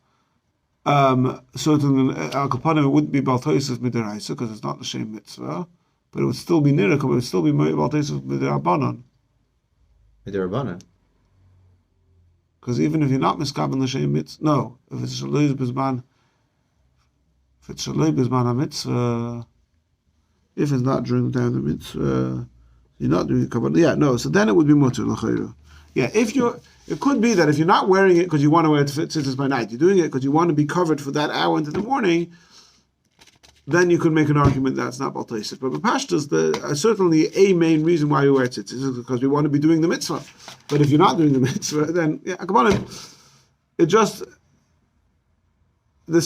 [SPEAKER 1] Certainly, Al Kapanim, it wouldn't be Bal Tosif midiraisa because it's not the same mitzvah, but it would still be nirakum. It would still be Bal Tosif midirabanan.
[SPEAKER 3] Midirabanan.
[SPEAKER 1] Because even if you're not miskaben the same mitzvah, no, if it's shaloi bizman a mitzvah, if it's not during the time of the mitzvah, you're not doing a kavanah. Yeah, no. So then it would be mutter l'chayru. Yeah, it could be that if you're not wearing it because you want to wear tzitzis by night, you're doing it because you want to be covered for that hour into the morning, then you could make an argument that's not Bal Tosif. But Pashtas, certainly a main reason why we wear tzitzis is because we want to be doing the mitzvah. But if you're not doing the mitzvah, then, yeah, come on, there's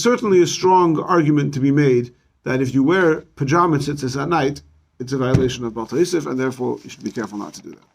[SPEAKER 1] certainly a strong argument to be made that if you wear pajama tzitzis at night, it's a violation of Bal Tosif, and therefore you should be careful not to do that.